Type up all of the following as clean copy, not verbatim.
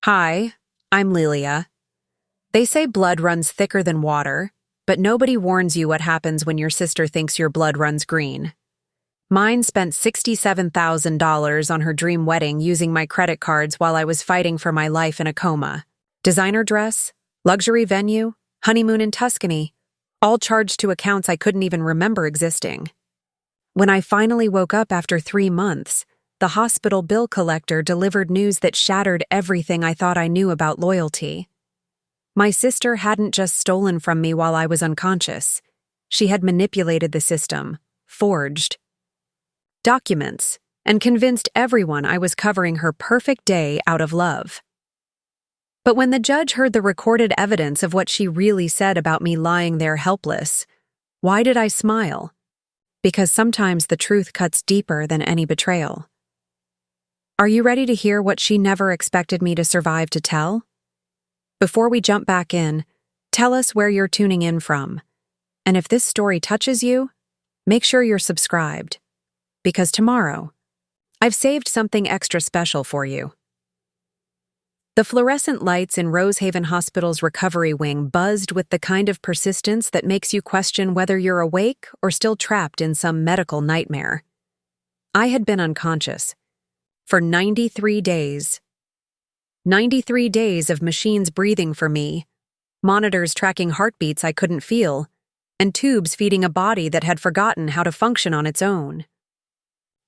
Hi, I'm Lylia. They say blood runs thicker than water, but nobody warns you what happens when your sister thinks your blood runs green. Mine spent $67,000 on her dream wedding using my credit cards while I was fighting for my life in a coma. Designer dress, luxury venue, honeymoon in Tuscany, all charged to accounts I couldn't even remember existing. When I finally woke up after 3 months, the hospital bill collector delivered news that shattered everything I thought I knew about loyalty. My sister hadn't just stolen from me while I was unconscious. She had manipulated the system, forged documents, and convinced everyone I was covering her perfect day out of love. But when the judge heard the recorded evidence of what she really said about me lying there helpless, why did I smile? Because sometimes the truth cuts deeper than any betrayal. Are you ready to hear what she never expected me to survive to tell? Before we jump back in, tell us where you're tuning in from. And if this story touches you, make sure you're subscribed. Because tomorrow, I've saved something extra special for you. The fluorescent lights in Rosehaven Hospital's recovery wing buzzed with the kind of persistence that makes you question whether you're awake or still trapped in some medical nightmare. I had been unconscious for 93 days. 93 days of machines breathing for me, monitors tracking heartbeats I couldn't feel, and tubes feeding a body that had forgotten how to function on its own.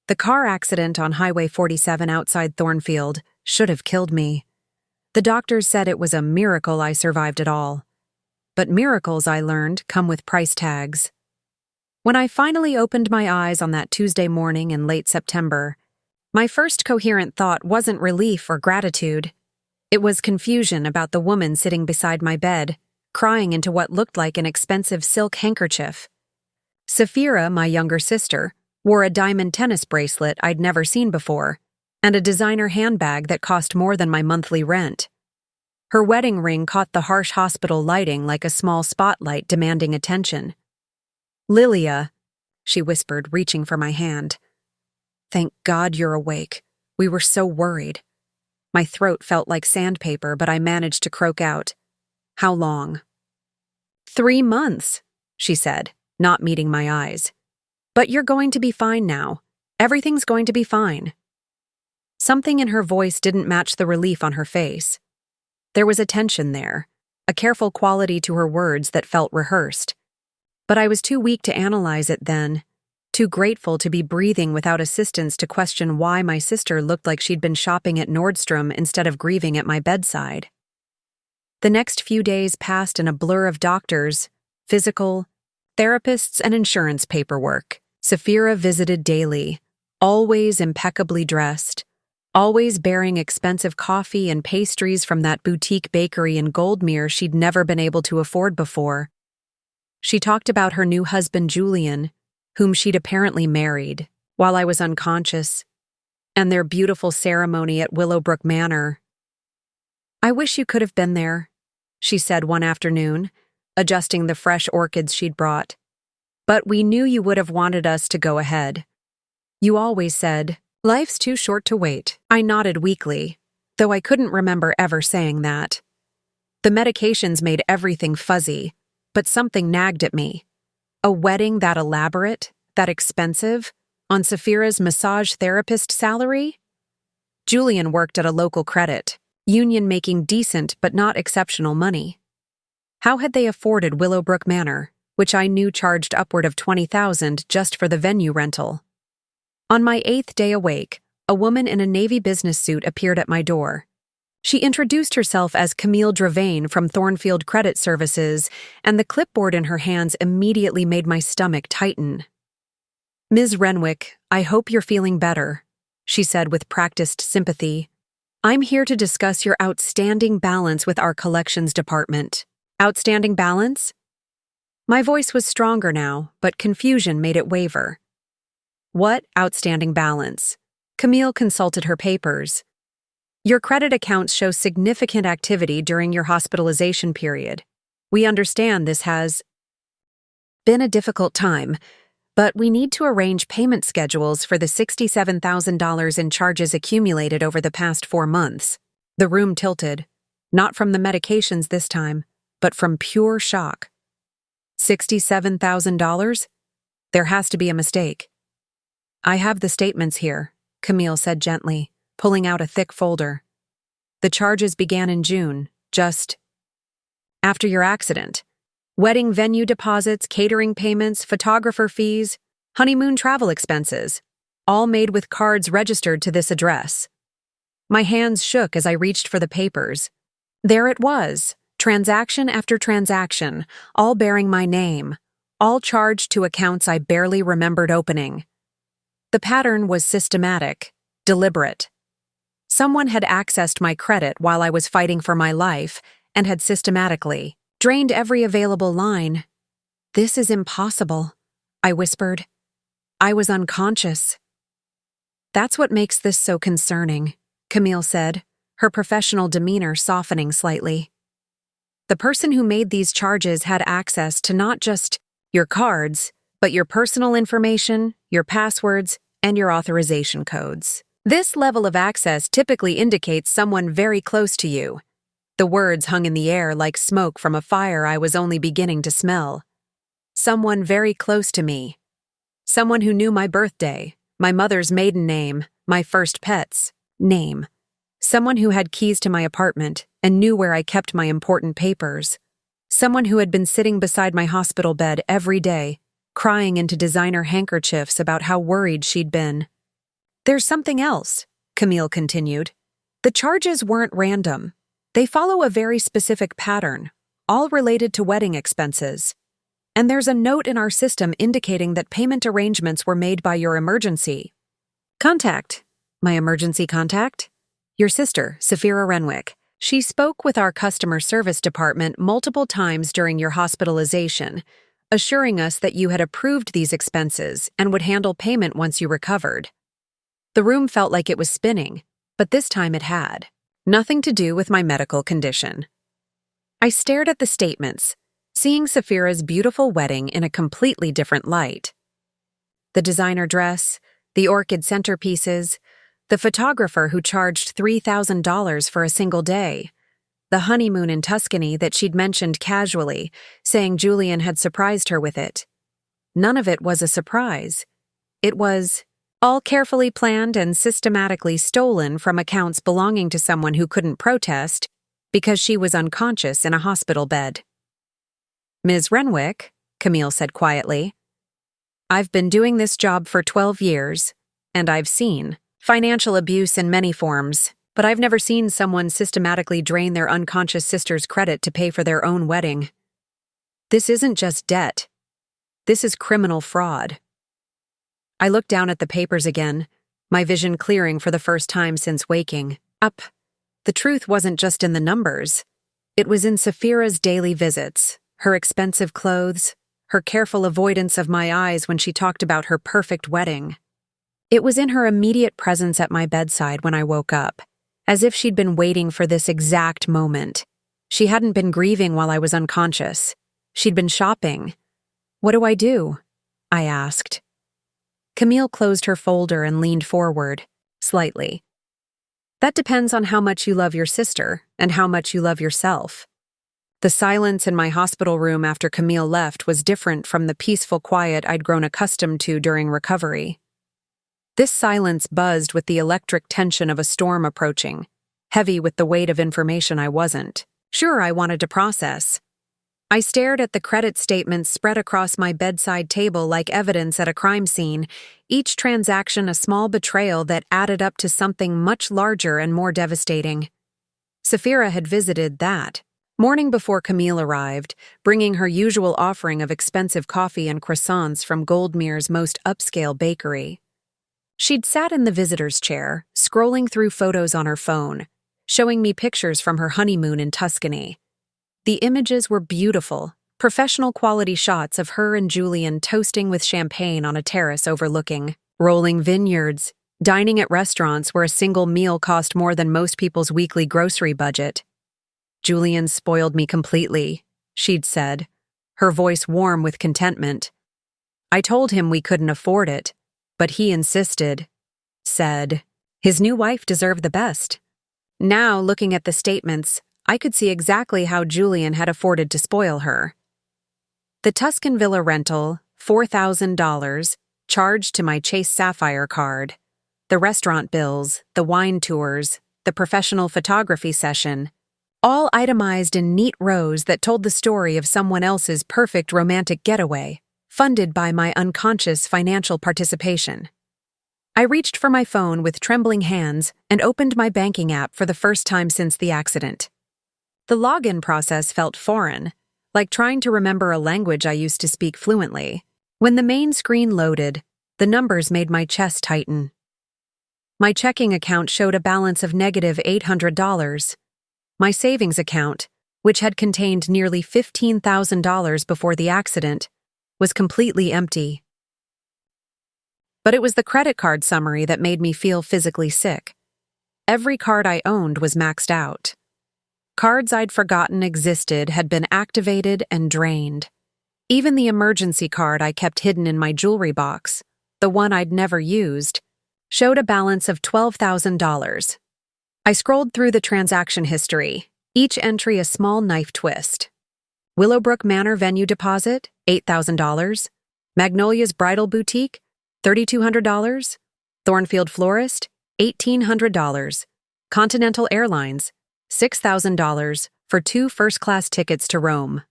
The car accident on Highway 47 outside Thornfield should have killed me. The doctors said it was a miracle I survived it all. But miracles, I learned, come with price tags. When I finally opened my eyes on that Tuesday morning in late September, my first coherent thought wasn't relief or gratitude. It was confusion about the woman sitting beside my bed, crying into what looked like an expensive silk handkerchief. Sapphira, my younger sister, wore a diamond tennis bracelet I'd never seen before, and a designer handbag that cost more than my monthly rent. Her wedding ring caught the harsh hospital lighting like a small spotlight demanding attention. "Lylia," she whispered, reaching for my hand. "Thank God you're awake. We were so worried." My throat felt like sandpaper, but I managed to croak out, "How long?" 3 months, she said, not meeting my eyes. "But you're going to be fine now. Everything's going to be fine." Something in her voice didn't match the relief on her face. There was a tension there, a careful quality to her words that felt rehearsed. But I was too weak to analyze it then, too grateful to be breathing without assistance to question why my sister looked like she'd been shopping at Nordstrom instead of grieving at my bedside. The next few days passed in a blur of doctors, physical, therapists, and insurance paperwork. Sapphira visited daily, always impeccably dressed, always bearing expensive coffee and pastries from that boutique bakery in Goldmere she'd never been able to afford before. She talked about her new husband Julian, whom she'd apparently married, while I was unconscious, and their beautiful ceremony at Willowbrook Manor. "I wish you could have been there," she said one afternoon, adjusting the fresh orchids she'd brought. "But we knew you would have wanted us to go ahead. You always said, 'Life's too short to wait.'" I nodded weakly, though I couldn't remember ever saying that. The medications made everything fuzzy, but something nagged at me. A wedding that elaborate, that expensive, on Sapphira's massage therapist salary? Julian worked at a local credit union making decent but not exceptional money. How had they afforded Willowbrook Manor, which I knew charged upward of $20,000 just for the venue rental? On my 8th day awake, a woman in a Navy business suit appeared at my door. She introduced herself as Camille Dravain from Thornfield Credit Services, and the clipboard in her hands immediately made my stomach tighten. "Ms. Renwick, I hope you're feeling better," she said with practiced sympathy. "I'm here to discuss your outstanding balance with our collections department." "Outstanding balance?" My voice was stronger now, but confusion made it waver. "What outstanding balance?" Camille consulted her papers. "Your credit accounts show significant activity during your hospitalization period. We understand this has been a difficult time, but we need to arrange payment schedules for the $67,000 in charges accumulated over the past 4 months. The room tilted, not from the medications this time, but from pure shock. $67,000? There has to be a mistake. I have the statements here, Camille said gently, pulling out a thick folder. The charges began in June, just after your accident. Wedding venue deposits, catering payments, photographer fees, honeymoon travel expenses, all made with cards registered to this address. My hands shook as I reached for the papers. There it was, transaction after transaction, all bearing my name, all charged to accounts I barely remembered opening. The pattern was systematic, deliberate. Someone had accessed my credit while I was fighting for my life and had systematically drained every available line. This is impossible, I whispered. I was unconscious. That's what makes this so concerning, Camille said, her professional demeanor softening slightly. The person who made these charges had access to not just your cards, but your personal information, your passwords, and your authorization codes. This level of access typically indicates someone very close to you. The words hung in the air like smoke from a fire I was only beginning to smell. Someone very close to me. Someone who knew my birthday, my mother's maiden name, my first pet's name. Someone who had keys to my apartment and knew where I kept my important papers. Someone who had been sitting beside my hospital bed every day, crying into designer handkerchiefs about how worried she'd been. There's something else, Camille continued. The charges weren't random. They follow a very specific pattern, all related to wedding expenses. And there's a note in our system indicating that payment arrangements were made by your emergency contact. My emergency contact? Your sister, Sapphira Renwick. She spoke with our customer service department multiple times during your hospitalization, assuring us that you had approved these expenses and would handle payment once you recovered. The room felt like it was spinning, but this time it had nothing to do with my medical condition. I stared at the statements, seeing Sapphira's beautiful wedding in a completely different light. The designer dress, the orchid centerpieces, the photographer who charged $3,000 for a single day, the honeymoon in Tuscany that she'd mentioned casually, saying Julian had surprised her with it. None of it was a surprise. It was all carefully planned and systematically stolen from accounts belonging to someone who couldn't protest because she was unconscious in a hospital bed. Ms. Renwick, Camille said quietly, I've been doing this job for 12 years, and I've seen financial abuse in many forms, but I've never seen someone systematically drain their unconscious sister's credit to pay for their own wedding. This isn't just debt. This is criminal fraud. I looked down at the papers again, my vision clearing for the first time since waking up. The truth wasn't just in the numbers. It was in Sapphira's daily visits, her expensive clothes, her careful avoidance of my eyes when she talked about her perfect wedding. It was in her immediate presence at my bedside when I woke up, as if she'd been waiting for this exact moment. She hadn't been grieving while I was unconscious. She'd been shopping. What do I do? I asked. Camille closed her folder and leaned forward, slightly. That depends on how much you love your sister and how much you love yourself. The silence in my hospital room after Camille left was different from the peaceful quiet I'd grown accustomed to during recovery. This silence buzzed with the electric tension of a storm approaching, heavy with the weight of information I wasn't sure I wanted to process. I stared at the credit statements spread across my bedside table like evidence at a crime scene, each transaction a small betrayal that added up to something much larger and more devastating. Sapphira had visited that morning before Camille arrived, bringing her usual offering of expensive coffee and croissants from Goldmere's most upscale bakery. She'd sat in the visitor's chair, scrolling through photos on her phone, showing me pictures from her honeymoon in Tuscany. The images were beautiful, professional quality shots of her and Julian toasting with champagne on a terrace overlooking rolling vineyards, dining at restaurants where a single meal cost more than most people's weekly grocery budget. Julian spoiled me completely, she'd said, her voice warm with contentment. I told him we couldn't afford it, but he insisted, said his new wife deserved the best. Now, looking at the statements, I could see exactly how Julian had afforded to spoil her. The Tuscan villa rental, $4,000, charged to my Chase Sapphire card. The restaurant bills, the wine tours, the professional photography session, all itemized in neat rows that told the story of someone else's perfect romantic getaway, funded by my unconscious financial participation. I reached for my phone with trembling hands and opened my banking app for the first time since the accident. The login process felt foreign, like trying to remember a language I used to speak fluently. When the main screen loaded, the numbers made my chest tighten. My checking account showed a balance of negative $800. My savings account, which had contained nearly $15,000 before the accident, was completely empty. But it was the credit card summary that made me feel physically sick. Every card I owned was maxed out. Cards I'd forgotten existed had been activated and drained. Even the emergency card I kept hidden in my jewelry box, the one I'd never used, showed a balance of $12,000. I scrolled through the transaction history, each entry a small knife twist. Willowbrook Manor venue deposit, $8,000. Magnolia's Bridal Boutique, $3,200. Thornfield Florist, $1,800. Continental Airlines, $6,000 for 2 first-class tickets to Rome.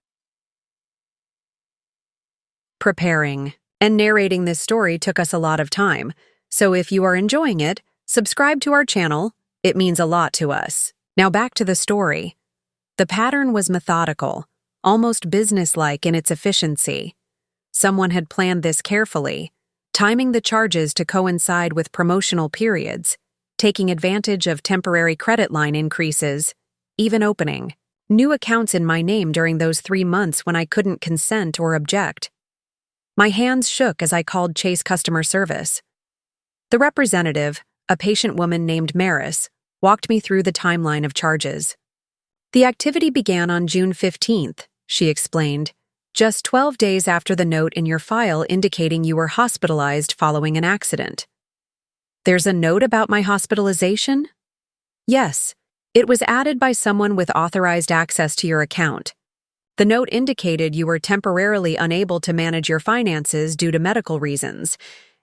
Preparing and narrating this story took us a lot of time, so if you are enjoying it, subscribe to our channel. It means a lot to us. Now back to the story. The pattern was methodical, almost businesslike in its efficiency. Someone had planned this carefully, timing the charges to coincide with promotional periods, taking advantage of temporary credit line increases, even opening new accounts in my name during those 3 months when I couldn't consent or object. My hands shook as I called Chase customer service. The representative, a patient woman named Maris, walked me through the timeline of charges. The activity began on June 15th, she explained, just 12 days after the note in your file indicating you were hospitalized following an accident. There's a note about my hospitalization? Yes, it was added by someone with authorized access to your account. The note indicated you were temporarily unable to manage your finances due to medical reasons,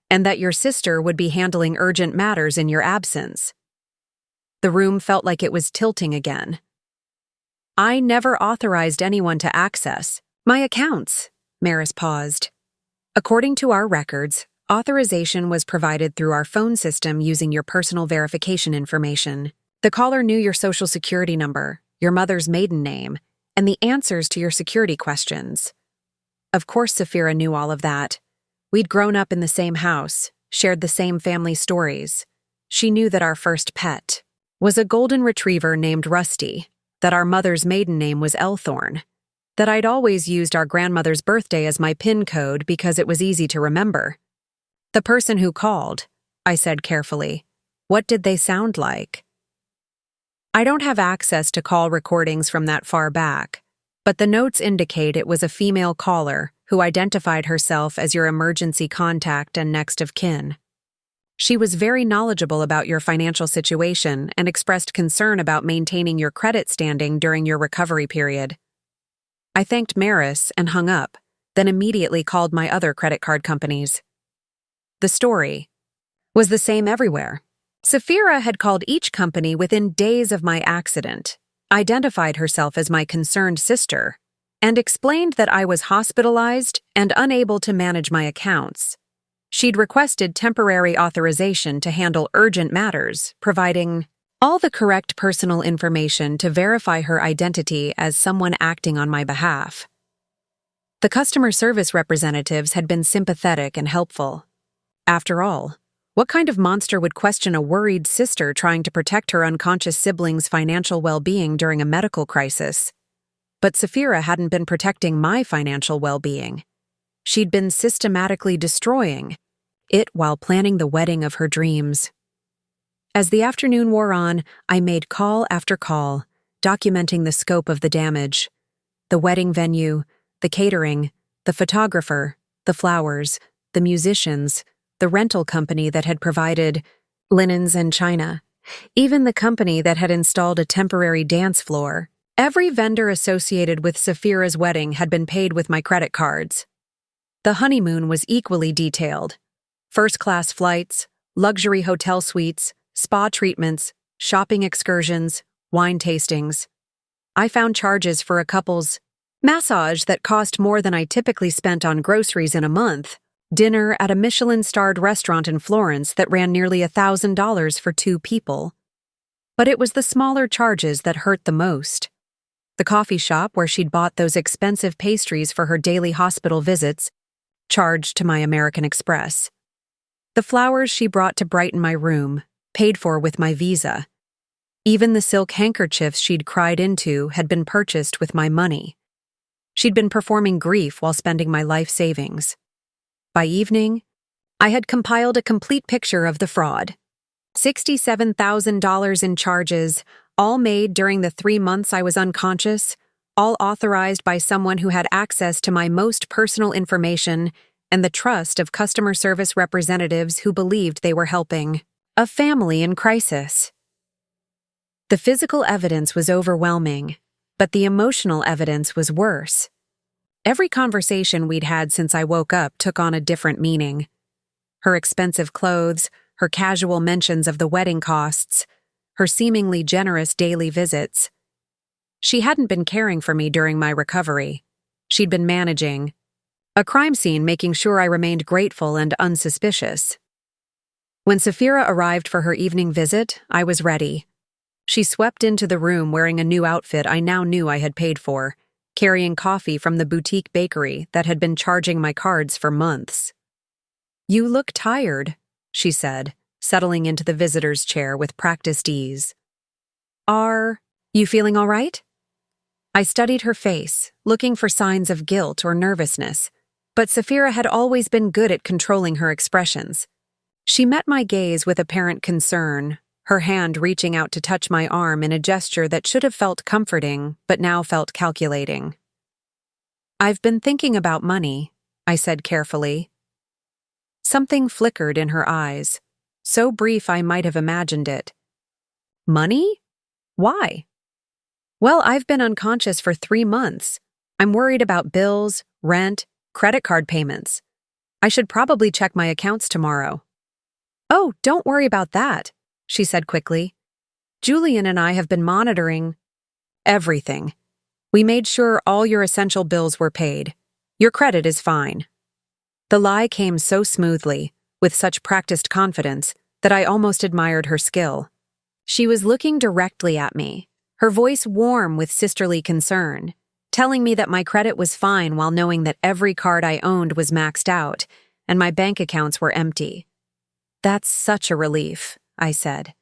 and that your sister would be handling urgent matters in your absence. The room felt like it was tilting again. I never authorized anyone to access my accounts, Maris paused. According to our records, authorization was provided through our phone system using your personal verification information. The caller knew your social security number, your mother's maiden name, and the answers to your security questions. Of course, Saphira knew all of that. We'd grown up in the same house, shared the same family stories. She knew that our first pet was a golden retriever named Rusty, that our mother's maiden name was Elthorn, that I'd always used our grandmother's birthday as my PIN code because it was easy to remember. The person who called, I said carefully, what did they sound like? I don't have access to call recordings from that far back, but the notes indicate it was a female caller who identified herself as your emergency contact and next of kin. She was very knowledgeable about your financial situation and expressed concern about maintaining your credit standing during your recovery period. I thanked Maris and hung up, then immediately called my other credit card companies. The story was the same everywhere. Saphira had called each company within days of my accident, identified herself as my concerned sister, and explained that I was hospitalized and unable to manage my accounts. She'd requested temporary authorization to handle urgent matters, providing all the correct personal information to verify her identity as someone acting on my behalf. The customer service representatives had been sympathetic and helpful. After all, what kind of monster would question a worried sister trying to protect her unconscious sibling's financial well-being during a medical crisis? But Saphira hadn't been protecting my financial well-being. She'd been systematically destroying it while planning the wedding of her dreams. As the afternoon wore on, I made call after call, documenting the scope of the damage. The wedding venue, the catering, the photographer, the flowers, the musicians, the rental company that had provided linens and china, Even the company that had installed a temporary dance floor, every vendor associated with Saphira's wedding had been paid with my credit cards. The honeymoon was equally detailed. First-class flights, luxury hotel suites, spa treatments, shopping excursions, wine tastings. I found charges for a couple's massage that cost more than I typically spent on groceries in a month, dinner at a Michelin-starred restaurant in Florence that ran nearly $1,000 for 2 people. But it was the smaller charges that hurt the most. The coffee shop where she'd bought those expensive pastries for her daily hospital visits, charged to my American Express. The flowers she brought to brighten my room, paid for with my visa. Even the silk handkerchiefs she'd cried into had been purchased with my money. She'd been performing grief while spending my life savings. By evening, I had compiled a complete picture of the fraud. $67,000 in charges, all made during the 3 months I was unconscious, all authorized by someone who had access to my most personal information and the trust of customer service representatives who believed they were helping a family in crisis. The physical evidence was overwhelming, but the emotional evidence was worse. Every conversation we'd had since I woke up took on a different meaning. Her expensive clothes, her casual mentions of the wedding costs, her seemingly generous daily visits. She hadn't been caring for me during my recovery. She'd been managing a crime scene, making sure I remained grateful and unsuspicious. When Saphira arrived for her evening visit, I was ready. She swept into the room wearing a new outfit I now knew I had paid for, carrying coffee from the boutique bakery that had been charging my cards for months. "You look tired," she said, settling into the visitor's chair with practiced ease. "Are you feeling all right?" I studied her face, looking for signs of guilt or nervousness, but Saphira had always been good at controlling her expressions. She met my gaze with apparent concern, her hand reaching out to touch my arm in a gesture that should have felt comforting, but now felt calculating. "I've been thinking about money," I said carefully. Something flickered in her eyes, so brief I might have imagined it. "Money? Why?" "Well, I've been unconscious for 3 months. I'm worried about bills, rent, credit card payments. I should probably check my accounts tomorrow." "Oh, don't worry about that," she said quickly. "Julian and I have been monitoring everything. We made sure all your essential bills were paid. Your credit is fine." The lie came so smoothly, with such practiced confidence, that I almost admired her skill. She was looking directly at me, her voice warm with sisterly concern, telling me that my credit was fine while knowing that every card I owned was maxed out and my bank accounts were empty. "That's such a relief," I said.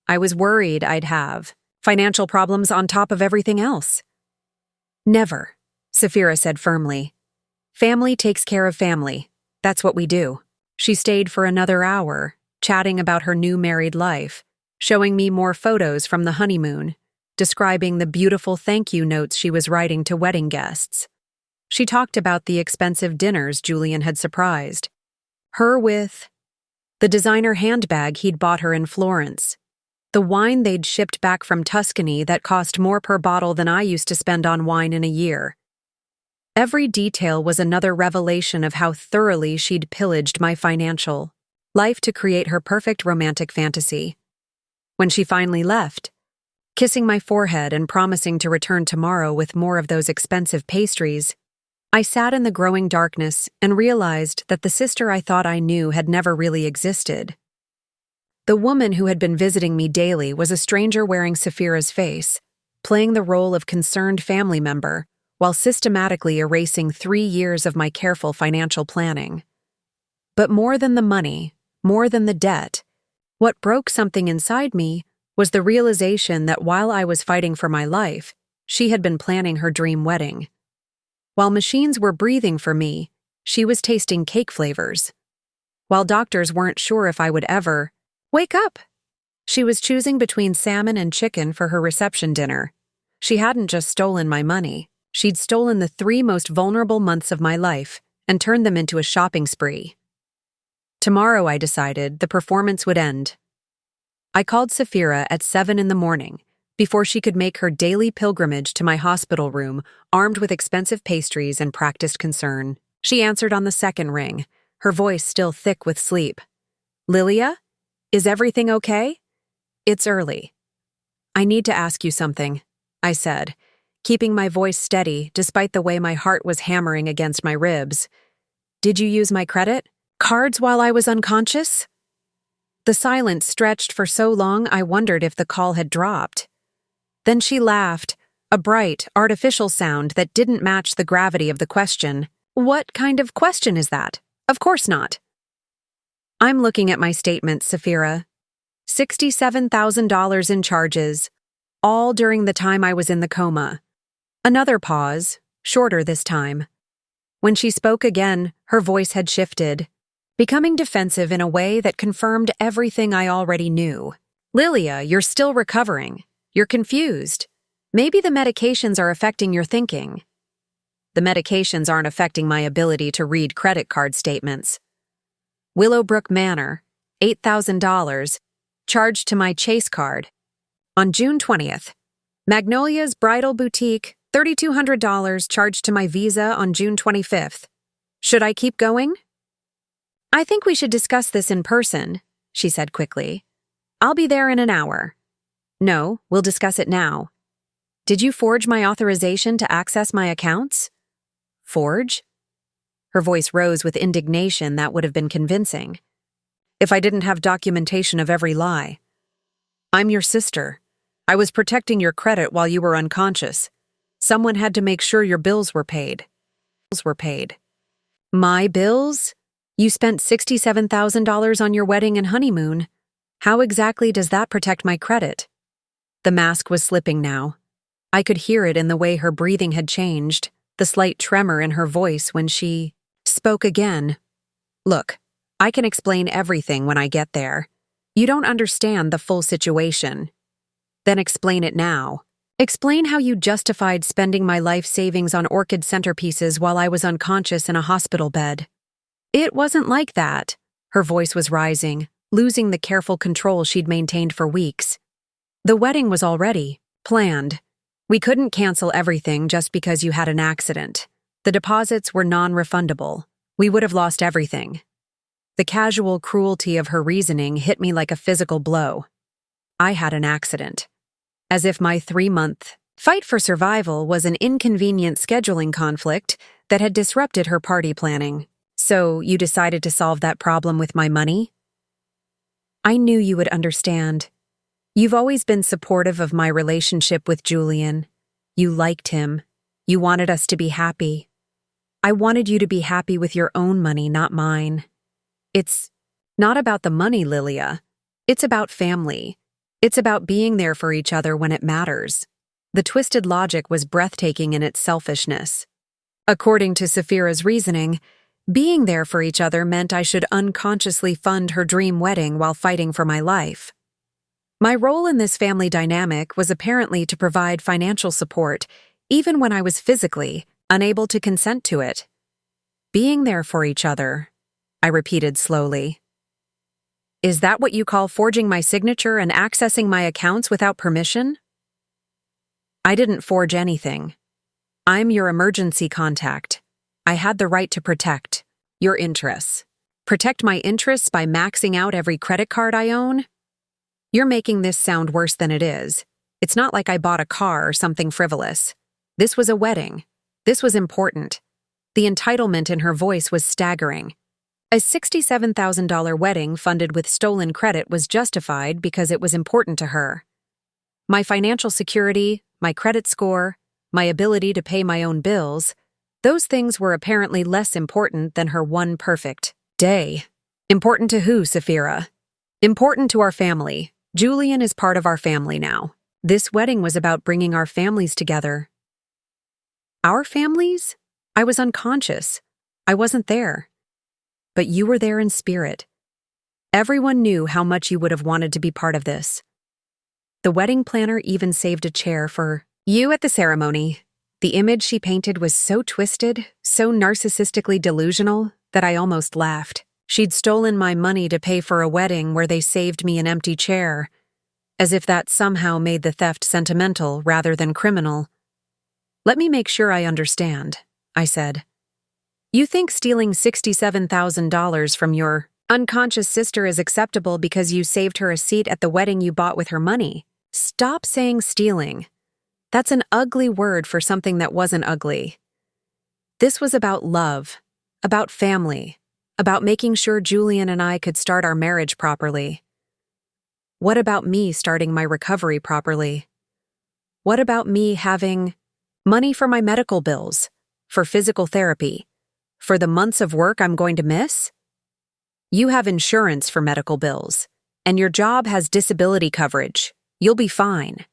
"I was worried I'd have financial problems on top of everything else." "Never," Saphira said firmly. "Family takes care of family. That's what we do." She stayed for another hour, chatting about her new married life, showing me more photos from the honeymoon, describing the beautiful thank you notes she was writing to wedding guests. She talked about the expensive dinners Julian had surprised her with, the designer handbag he'd bought her in Florence, the wine they'd shipped back from Tuscany that cost more per bottle than I used to spend on wine in a year. Every detail was another revelation of how thoroughly she'd pillaged my financial life to create her perfect romantic fantasy. When she finally left, kissing my forehead and promising to return tomorrow with more of those expensive pastries, I sat in the growing darkness and realized that the sister I thought I knew had never really existed. The woman who had been visiting me daily was a stranger wearing Saphira's face, playing the role of concerned family member, while systematically erasing 3 years of my careful financial planning. But more than the money, more than the debt, what broke something inside me was the realization that while I was fighting for my life, she had been planning her dream wedding. While machines were breathing for me, she was tasting cake flavors. While doctors weren't sure if I would ever wake up, she was choosing between salmon and chicken for her reception dinner. She hadn't just stolen my money. She'd stolen the 3 most vulnerable months of my life and turned them into a shopping spree. Tomorrow, I decided, the performance would end. I called Saphira at 7 in the morning, before she could make her daily pilgrimage to my hospital room, armed with expensive pastries and practiced concern. She answered on the second ring, her voice still thick with sleep. "Lylia? Is everything okay?" "It's early." "I need to ask you something," I said, keeping my voice steady despite the way my heart was hammering against my ribs. "Did you use my credit cards while I was unconscious?" The silence stretched for so long I wondered if the call had dropped. Then she laughed, a bright, artificial sound that didn't match the gravity of the question. "What kind of question is that? Of course not." "I'm looking at my statements, Saphira. $67,000 in charges, all during the time I was in the coma." Another pause, shorter this time. When she spoke again, her voice had shifted, becoming defensive in a way that confirmed everything I already knew. "Lylia, you're still recovering. You're confused. Maybe the medications are affecting your thinking." "The medications aren't affecting my ability to read credit card statements." "Willowbrook Manor, $8,000, charged to my Chase card. On June 20th. Magnolia's Bridal Boutique, $3,200, charged to my Visa on June 25th. Should I keep going?" "I think we should discuss this in person," she said quickly. "I'll be there in an hour." "No, we'll discuss it now. Did you forge my authorization to access my accounts?" "Forge?" Her voice rose with indignation that would have been convincing. "If I didn't have documentation of every lie. I'm your sister. I was protecting your credit while you were unconscious. Someone had to make sure your bills were paid." "My bills? You spent $67,000 on your wedding and honeymoon. How exactly does that protect my credit?" The mask was slipping now. I could hear it in the way her breathing had changed, the slight tremor in her voice when she spoke again. "Look, I can explain everything when I get there. You don't understand the full situation. Then explain it now. Explain how you justified spending my life savings on orchid centerpieces while I was unconscious in a hospital bed." "It wasn't like that." Her voice was rising, losing the careful control she'd maintained for weeks. "The wedding was already planned. We couldn't cancel everything just because you had an accident. The deposits were non-refundable. We would have lost everything." The casual cruelty of her reasoning hit me like a physical blow. I had an accident. As if my 3-month fight for survival was an inconvenient scheduling conflict that had disrupted her party planning. "So you decided to solve that problem with my money?" "I knew you would understand. You've always been supportive of my relationship with Julian. You liked him. You wanted us to be happy. I wanted you to be happy with your own money, not mine. It's not about the money, Lylia. It's about family. It's about being there for each other when it matters." The twisted logic was breathtaking in its selfishness. According to Saphira's reasoning, being there for each other meant I should unconsciously fund her dream wedding while fighting for my life. My role in this family dynamic was apparently to provide financial support, even when I was physically unable to consent to it. "Being there for each other," I repeated slowly. "Is that what you call forging my signature and accessing my accounts without permission?" "I didn't forge anything. I'm your emergency contact. I had the right to protect your interests. Protect my interests by maxing out every credit card I own? You're making this sound worse than it is. It's not like I bought a car or something frivolous. This was a wedding. This was important." The entitlement in her voice was staggering. A $67,000 wedding funded with stolen credit was justified because it was important to her. My financial security, my credit score, my ability to pay my own bills, those things were apparently less important than her one perfect day. Important to who, Saphira? Important to our family. Julian is part of our family now. This wedding was about bringing our families together. Our families? I was unconscious. I wasn't there. But you were there in spirit. Everyone knew how much you would have wanted to be part of this. The wedding planner even saved a chair for you at the ceremony. The image she painted was so twisted, so narcissistically delusional, that I almost laughed. She'd stolen my money to pay for a wedding where they saved me an empty chair, as if that somehow made the theft sentimental rather than criminal. "Let me make sure I understand," I said. "You think stealing $67,000 from your unconscious sister is acceptable because you saved her a seat at the wedding you bought with her money? Stop saying stealing. That's an ugly word for something that wasn't ugly. This was about love, about family, about making sure Julian and I could start our marriage properly. What about me starting my recovery properly? What about me having money for my medical bills, for physical therapy, for the months of work I'm going to miss? You have insurance for medical bills, and your job has disability coverage. You'll be fine."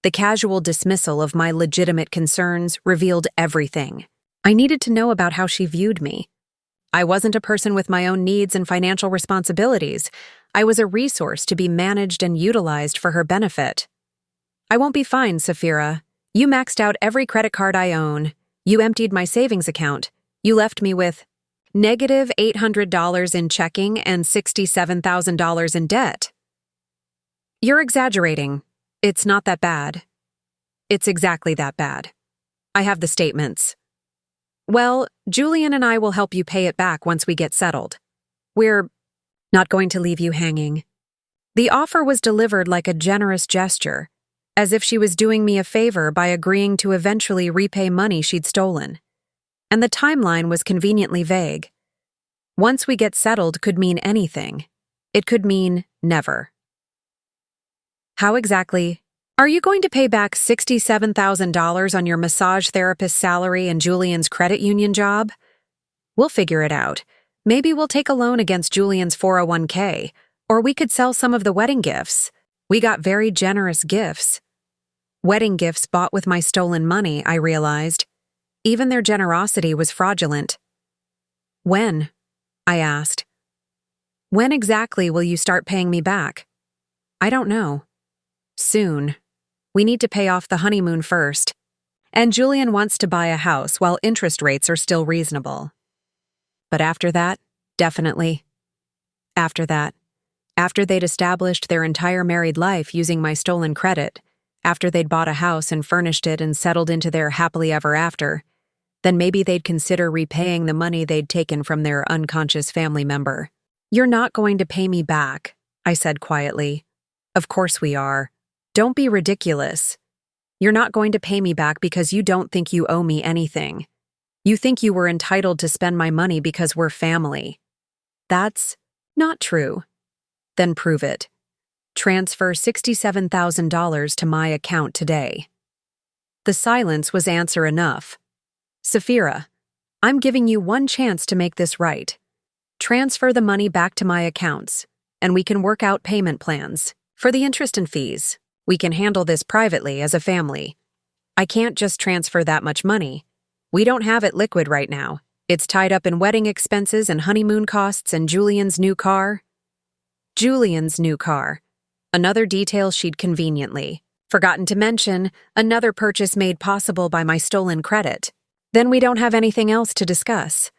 The casual dismissal of my legitimate concerns revealed everything. I needed to know about how she viewed me. I wasn't a person with my own needs and financial responsibilities. I was a resource to be managed and utilized for her benefit. "I won't be fine, Saphira. You maxed out every credit card I own. You emptied my savings account. You left me with negative $800 in checking and $67,000 in debt." "You're exaggerating. It's not that bad." "It's exactly that bad. I have the statements." "Well, Julian and I will help you pay it back once we get settled. We're not going to leave you hanging." The offer was delivered like a generous gesture, as if she was doing me a favor by agreeing to eventually repay money she'd stolen. And the timeline was conveniently vague. Once we get settled could mean anything. It could mean never. "How exactly? Are you going to pay back $67,000 on your massage therapist salary and Julian's credit union job?" "We'll figure it out. Maybe we'll take a loan against Julian's 401k, or we could sell some of the wedding gifts. We got very generous gifts." Wedding gifts bought with my stolen money, I realized. Even their generosity was fraudulent. "When?" I asked. "When exactly will you start paying me back?" "I don't know." "Soon. We need to pay off the honeymoon first. And Julian wants to buy a house while interest rates are still reasonable. But after that, definitely. After that, after they'd established their entire married life using my stolen credit, after they'd bought a house and furnished it and settled into their happily ever after, then maybe they'd consider repaying the money they'd taken from their unconscious family member." "You're not going to pay me back," I said quietly. "Of course we are. Don't be ridiculous. You're not going to pay me back because you don't think you owe me anything. You think you were entitled to spend my money because we're family. That's not true." "Then prove it. Transfer $67,000 to my account today." The silence was answer enough. "Saphira, I'm giving you one chance to make this right. Transfer the money back to my accounts, and we can work out payment plans. For the interest and fees, we can handle this privately as a family. I can't just transfer that much money. We don't have it liquid right now. It's tied up in wedding expenses and honeymoon costs and Julian's new car." Julian's new car. Another detail she'd conveniently forgotten to mention, another purchase made possible by my stolen credit. Then we don't have anything else to discuss.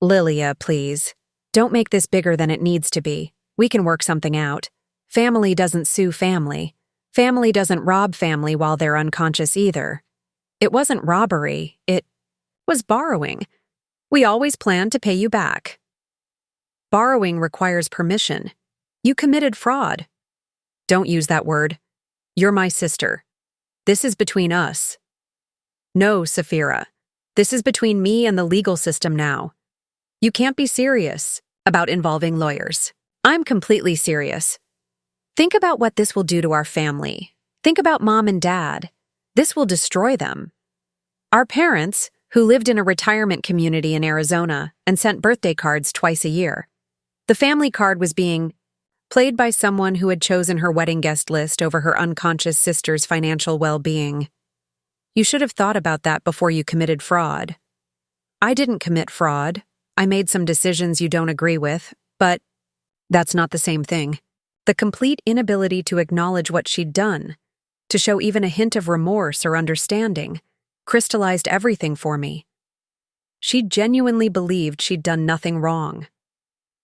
"Lylia, please. Don't make this bigger than it needs to be. We can work something out. Family doesn't sue family. Family doesn't rob family while they're unconscious either. It wasn't robbery, it was borrowing. We always planned to pay you back." "Borrowing requires permission. You committed fraud." "Don't use that word. You're my sister. This is between us." "No, Saphira. This is between me and the legal system now. You can't be serious about involving lawyers." "I'm completely serious. Think about what this will do to our family. Think about Mom and Dad. This will destroy them. Our parents, who lived in a retirement community in Arizona and sent birthday cards twice a year. The family card was being played by someone who had chosen her wedding guest list over her unconscious sister's financial well-being. You should have thought about that before you committed fraud." "I didn't commit fraud. I made some decisions you don't agree with, but that's not the same thing." The complete inability to acknowledge what she'd done, to show even a hint of remorse or understanding, crystallized everything for me. She genuinely believed she'd done nothing wrong.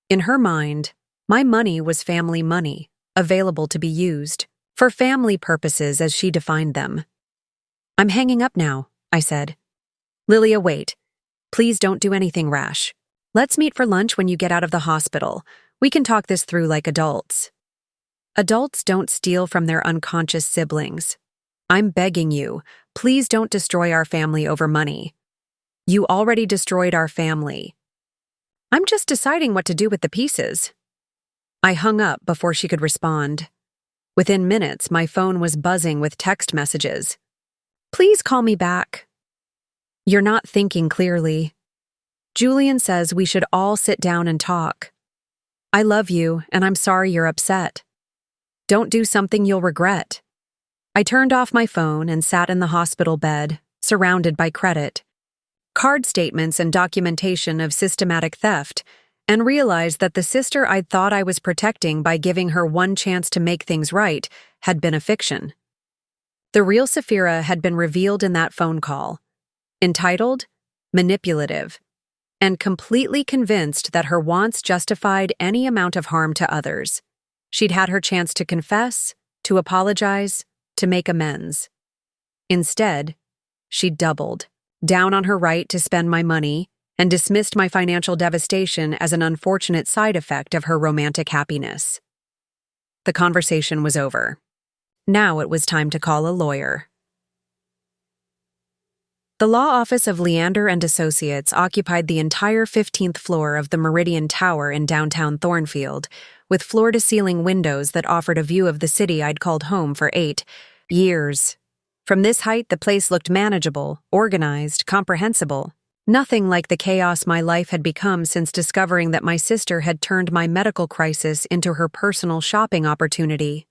In her mind, my money was family money, available to be used, for family purposes as she defined them. "I'm hanging up now," I said. "Lylia, wait. Please don't do anything rash. Let's meet for lunch when you get out of the hospital. We can talk this through like adults." Adults don't steal from their unconscious siblings. I'm begging you, please don't destroy our family over money. You already destroyed our family. I'm just deciding what to do with the pieces. I hung up before she could respond. Within minutes, my phone was buzzing with text messages. "Please call me back." "You're not thinking clearly. Julian says we should all sit down and talk. I love you, and I'm sorry you're upset. Don't do something you'll regret." I turned off my phone and sat in the hospital bed, surrounded by credit, card statements and documentation of systematic theft, and realized that the sister I'd thought I was protecting by giving her one chance to make things right had been a fiction. The real Sapphira had been revealed in that phone call, entitled, manipulative, and completely convinced that her wants justified any amount of harm to others. She'd had her chance to confess, to apologize, to make amends. Instead, she doubled, down on her right to spend my money, and dismissed my financial devastation as an unfortunate side effect of her romantic happiness. The conversation was over. Now it was time to call a lawyer. The law office of Leander and Associates occupied the entire 15th floor of the Meridian Tower in downtown Thornfield, with floor-to-ceiling windows that offered a view of the city I'd called home for 8 years. From this height, the place looked manageable, organized, comprehensible. Nothing like the chaos my life had become since discovering that my sister had turned my medical crisis into her personal shopping opportunity.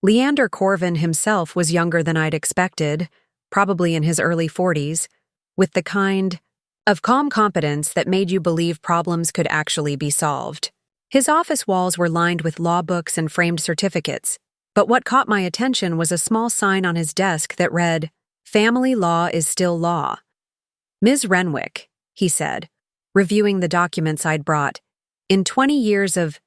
Leander Corvin himself was younger than I'd expected, probably in his early 40s, with the kind of calm competence that made you believe problems could actually be solved. His office walls were lined with law books and framed certificates, but what caught my attention was a small sign on his desk that read, "Family law is still law." "Ms. Renwick," he said, reviewing the documents I'd brought, "in 20 years of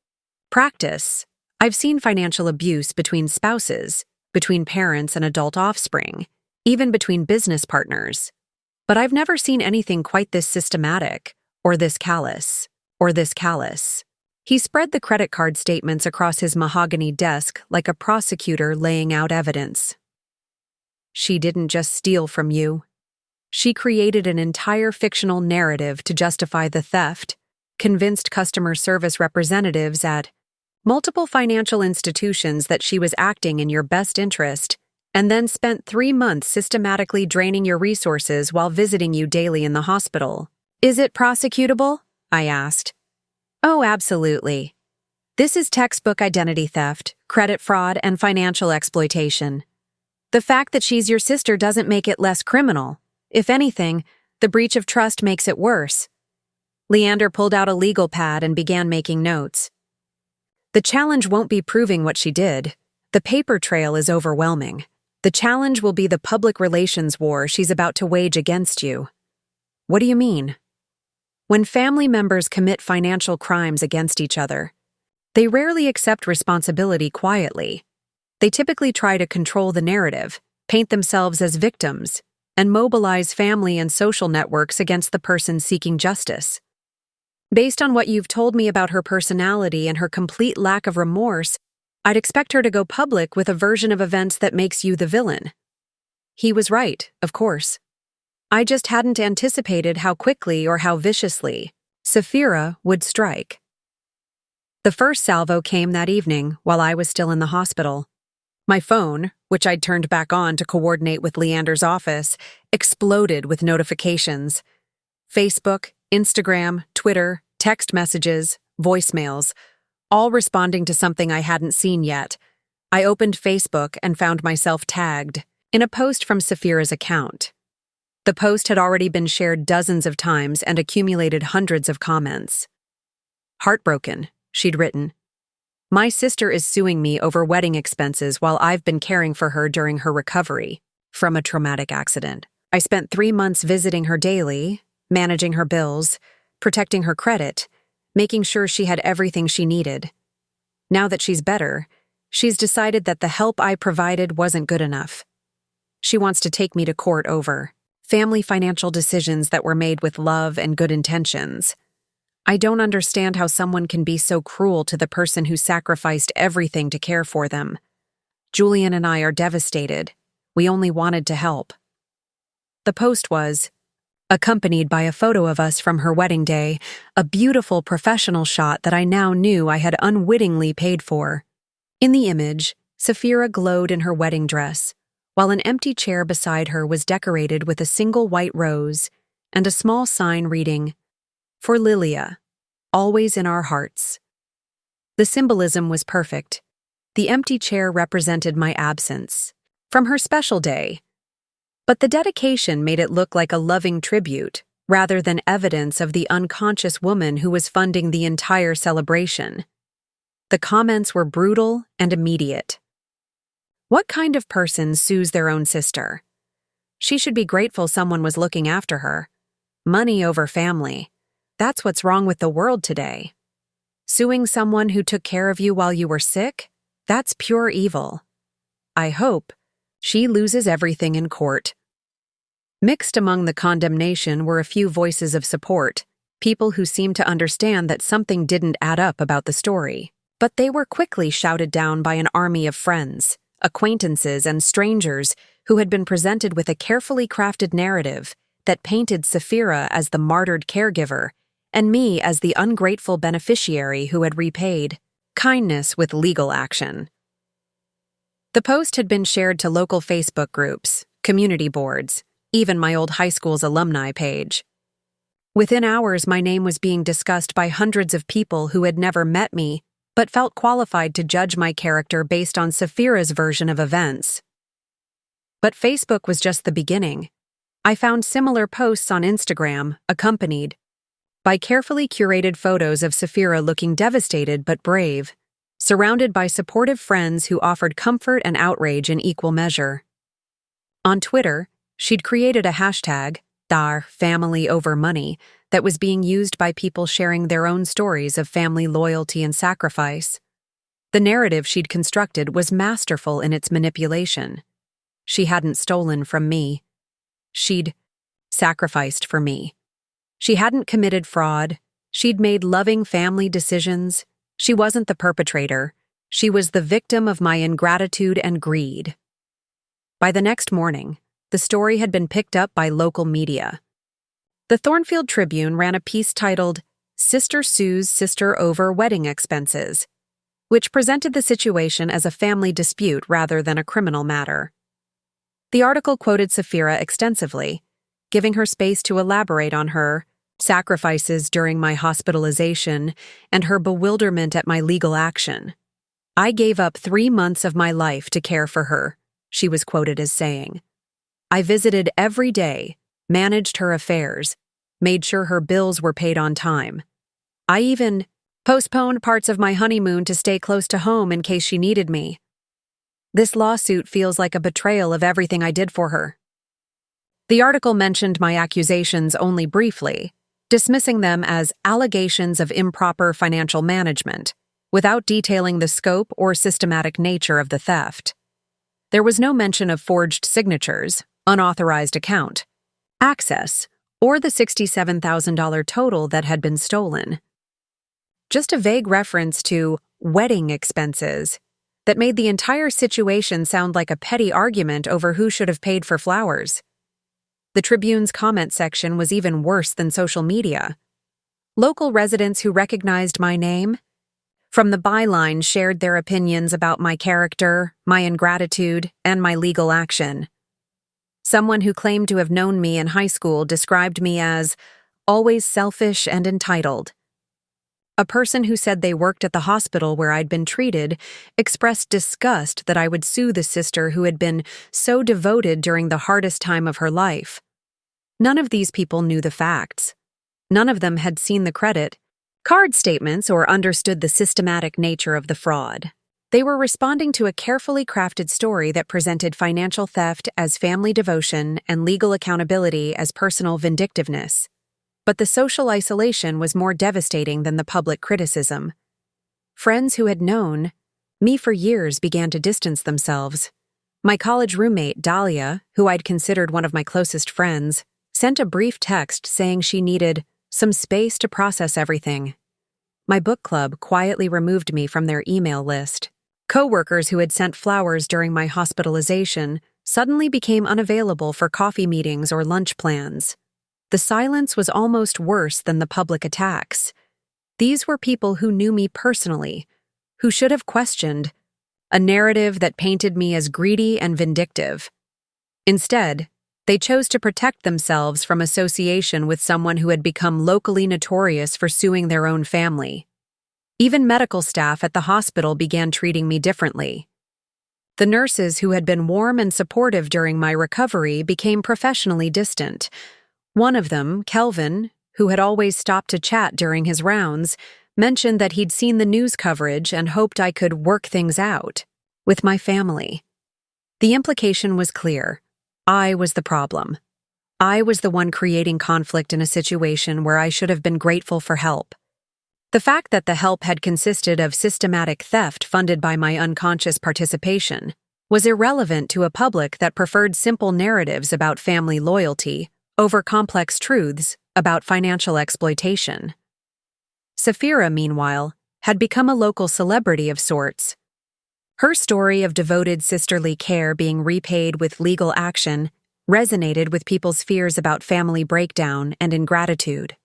practice, I've seen financial abuse between spouses, between parents and adult offspring, even between business partners. But I've never seen anything quite this systematic, or this callous, or this callous." He spread the credit card statements across his mahogany desk like a prosecutor laying out evidence. "She didn't just steal from you. She created an entire fictional narrative to justify the theft, convinced customer service representatives at multiple financial institutions that she was acting in your best interest, and then spent 3 months systematically draining your resources while visiting you daily in the hospital. Is it prosecutable?" I asked. "Oh, absolutely. This is textbook identity theft, credit fraud, and financial exploitation. The fact that she's your sister doesn't make it less criminal. If anything, the breach of trust makes it worse." Leander pulled out a legal pad and began making notes. "The challenge won't be proving what she did. The paper trail is overwhelming. The challenge will be the public relations war she's about to wage against you." "What do you mean?" "When family members commit financial crimes against each other, they rarely accept responsibility quietly. They typically try to control the narrative, paint themselves as victims, and mobilize family and social networks against the person seeking justice. Based on what you've told me about her personality and her complete lack of remorse, I'd expect her to go public with a version of events that makes you the villain." He was right, of course. I just hadn't anticipated how quickly or how viciously Sapphira would strike. The first salvo came that evening while I was still in the hospital. My phone, which I'd turned back on to coordinate with Leander's office, exploded with notifications. Facebook, Instagram, Twitter, text messages, voicemails, all responding to something I hadn't seen yet. I opened Facebook and found myself tagged in a post from Sapphira's account. The post had already been shared dozens of times and accumulated hundreds of comments. "Heartbroken," she'd written. "My sister is suing me over wedding expenses while I've been caring for her during her recovery from a traumatic accident. I spent 3 months visiting her daily, managing her bills, protecting her credit, making sure she had everything she needed. Now that she's better, She's decided that the help I provided wasn't good enough. She wants to take me to court over family financial decisions that were made with love and good intentions. I don't understand how someone can be so cruel to the person who sacrificed everything to care for them. Julian and I are devastated. We only wanted to help. The post was accompanied by a photo of us from her wedding day, a beautiful professional shot that I now knew I had unwittingly paid for. In the image, Saphira glowed in her wedding dress, while an empty chair beside her was decorated with a single white rose and a small sign reading, "For Lylia, always in our hearts." The symbolism was perfect. The empty chair represented my absence from her special day, but the dedication made it look like a loving tribute rather than evidence of the unconscious woman who was funding the entire celebration. The comments were brutal and immediate. What kind of person sues their own sister? She should be grateful someone was looking after her. Money over family. That's what's wrong with the world today. Suing someone who took care of you while you were sick? That's pure evil. I hope she loses everything in court. Mixed among the condemnation were a few voices of support, people who seemed to understand that something didn't add up about the story. But they were quickly shouted down by an army of friends, acquaintances, and strangers who had been presented with a carefully crafted narrative that painted Saphira as the martyred caregiver and me as the ungrateful beneficiary who had repaid kindness with legal action. The post had been shared to local Facebook groups, community boards, even my old high school's alumni page. Within hours, my name was being discussed by hundreds of people who had never met me but felt qualified to judge my character based on Saphira's version of events. But Facebook was just the beginning. I found similar posts on Instagram, accompanied by carefully curated photos of Saphira looking devastated but brave, surrounded by supportive friends who offered comfort and outrage in equal measure. On Twitter, she'd created a hashtag, #FamilyOverMoney, that was being used by people sharing their own stories of family loyalty and sacrifice. The narrative she'd constructed was masterful in its manipulation. She hadn't stolen from me. She'd sacrificed for me. She hadn't committed fraud. She'd made loving family decisions. She wasn't the perpetrator. She was the victim of my ingratitude and greed. By the next morning, the story had been picked up by local media. The Thornfield Tribune ran a piece titled, "Sister Sues Sister Over Wedding Expenses," which presented the situation as a family dispute rather than a criminal matter. The article quoted Saphira extensively, giving her space to elaborate on her sacrifices during my hospitalization and her bewilderment at my legal action. "I gave up 3 months of my life to care for her," she was quoted as saying. "I visited every day, managed her affairs, made sure her bills were paid on time. I even postponed parts of my honeymoon to stay close to home in case she needed me. This lawsuit feels like a betrayal of everything I did for her." The article mentioned my accusations only briefly, dismissing them as allegations of improper financial management, without detailing the scope or systematic nature of the theft. There was no mention of forged signatures, unauthorized account, access, or the $67,000 total that had been stolen. Just a vague reference to wedding expenses that made the entire situation sound like a petty argument over who should have paid for flowers. The Tribune's comment section was even worse than social media. Local residents who recognized my name from the byline shared their opinions about my character, my ingratitude, and my legal action. Someone who claimed to have known me in high school described me as always selfish and entitled. A person who said they worked at the hospital where I'd been treated expressed disgust that I would sue the sister who had been so devoted during the hardest time of her life. None of these people knew the facts. None of them had seen the credit card statements or understood the systematic nature of the fraud. They were responding to a carefully crafted story that presented financial theft as family devotion and legal accountability as personal vindictiveness. But the social isolation was more devastating than the public criticism. Friends who had known Me for years began to distance themselves. My college roommate, Dahlia, who I'd considered one of my closest friends, sent a brief text saying she needed some space to process everything. My book club quietly removed me from their email list. Coworkers who had sent flowers during my hospitalization suddenly became unavailable for coffee meetings or lunch plans. The silence was almost worse than the public attacks. These were people who knew me personally, who should have questioned a narrative that painted me as greedy and vindictive. Instead, they chose to protect themselves from association with someone who had become locally notorious for suing their own family. Even medical staff at the hospital began treating me differently. The nurses who had been warm and supportive during my recovery became professionally distant. One of them, Kelvin, who had always stopped to chat during his rounds, mentioned that he'd seen the news coverage and hoped I could work things out with my family. The implication was clear. I was the problem. I was the one creating conflict in a situation where I should have been grateful for help. The fact that the help had consisted of systematic theft funded by my unconscious participation was irrelevant to a public that preferred simple narratives about family loyalty over complex truths about financial exploitation. Sapphira, meanwhile, had become a local celebrity of sorts. Her story of devoted sisterly care being repaid with legal action resonated with people's fears about family breakdown and ingratitude.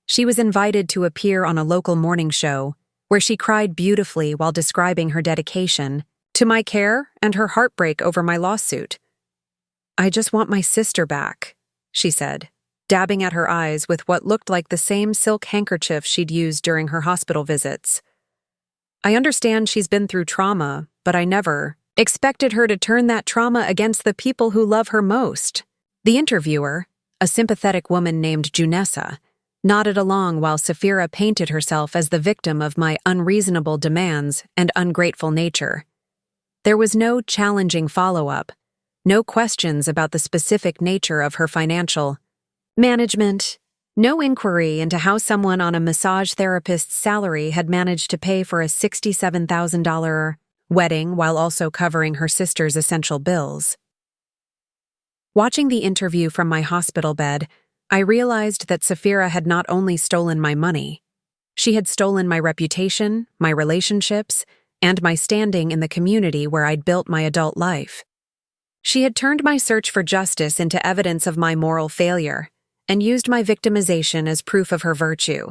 She was invited to appear on a local morning show, where she cried beautifully while describing her dedication to my care and her heartbreak over my lawsuit. "I just want my sister back," she said, dabbing at her eyes with what looked like the same silk handkerchief she'd used during her hospital visits. "I understand she's been through trauma, but I never expected her to turn that trauma against the people who love her most." The interviewer, a sympathetic woman named Junessa, nodded along while Sapphira painted herself as the victim of my unreasonable demands and ungrateful nature. There was no challenging follow-up, no questions about the specific nature of her financial management, no inquiry into how someone on a massage therapist's salary had managed to pay for a $67,000 wedding while also covering her sister's essential bills. Watching the interview from my hospital bed, I realized that Sapphira had not only stolen my money, she had stolen my reputation, my relationships, and my standing in the community where I'd built my adult life. She had turned my search for justice into evidence of my moral failure and used my victimization as proof of her virtue.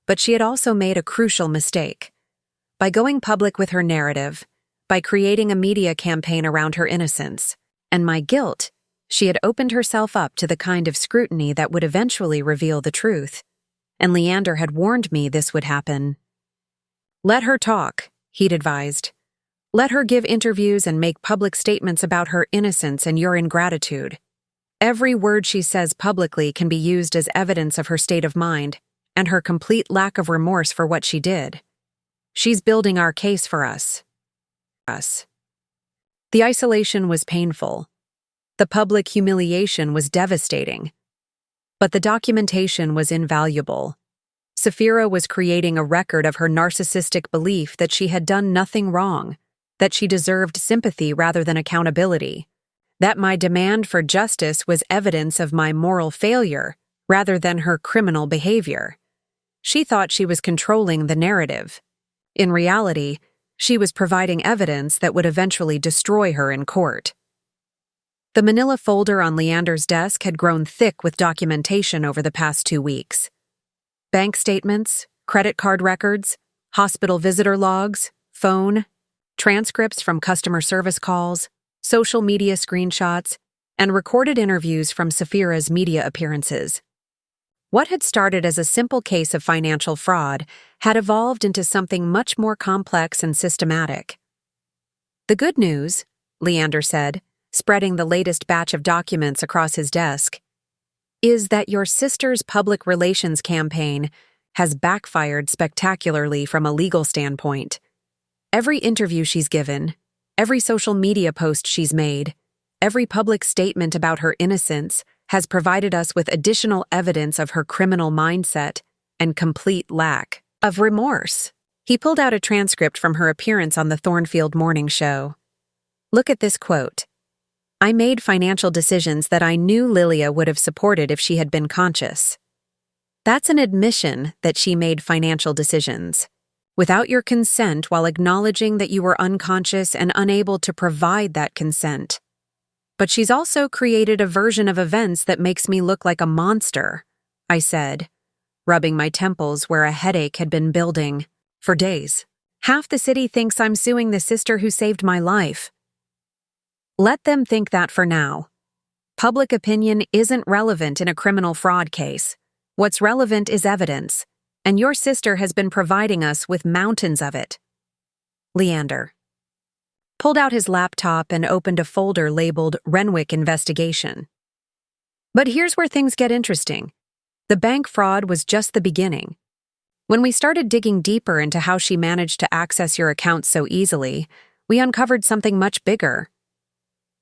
But she had also made a crucial mistake. By going public with her narrative, by creating a media campaign around her innocence, and my guilt, she had opened herself up to the kind of scrutiny that would eventually reveal the truth. And Leander had warned me this would happen. "Let her talk," he'd advised. "Let her give interviews and make public statements about her innocence and your ingratitude. Every word she says publicly can be used as evidence of her state of mind and her complete lack of remorse for what she did. She's building our case for us." The isolation was painful. The public humiliation was devastating. But the documentation was invaluable. Sapphira was creating a record of her narcissistic belief that she had done nothing wrong, that she deserved sympathy rather than accountability, that my demand for justice was evidence of my moral failure rather than her criminal behavior. She thought she was controlling the narrative. In reality, she was providing evidence that would eventually destroy her in court. The manila folder on Leander's desk had grown thick with documentation over the past 2 weeks. Bank statements, credit card records, hospital visitor logs, phone, transcripts from customer service calls, social media screenshots, and recorded interviews from Sapphira's media appearances. What had started as a simple case of financial fraud had evolved into something much more complex and systematic. "The good news," Leander said, spreading the latest batch of documents across his desk, "is that your sister's public relations campaign has backfired spectacularly from a legal standpoint. Every interview she's given, every social media post she's made, every public statement about her innocence has provided us with additional evidence of her criminal mindset and complete lack of remorse." He pulled out a transcript from her appearance on the Thornfield Morning Show. Look at this quote. "I made financial decisions that I knew Lylia would have supported if she had been conscious." That's an admission that she made financial decisions without your consent, while acknowledging that you were unconscious and unable to provide that consent. "But she's also created a version of events that makes me look like a monster," I said, rubbing my temples where a headache had been building for days. "Half the city thinks I'm suing the sister who saved my life." Let them think that for now. Public opinion isn't relevant in a criminal fraud case. What's relevant is evidence, and your sister has been providing us with mountains of it. Leander pulled out his laptop and opened a folder labeled Renwick Investigation. But here's where things get interesting. The bank fraud was just the beginning. When we started digging deeper into how she managed to access your account so easily, we uncovered something much bigger.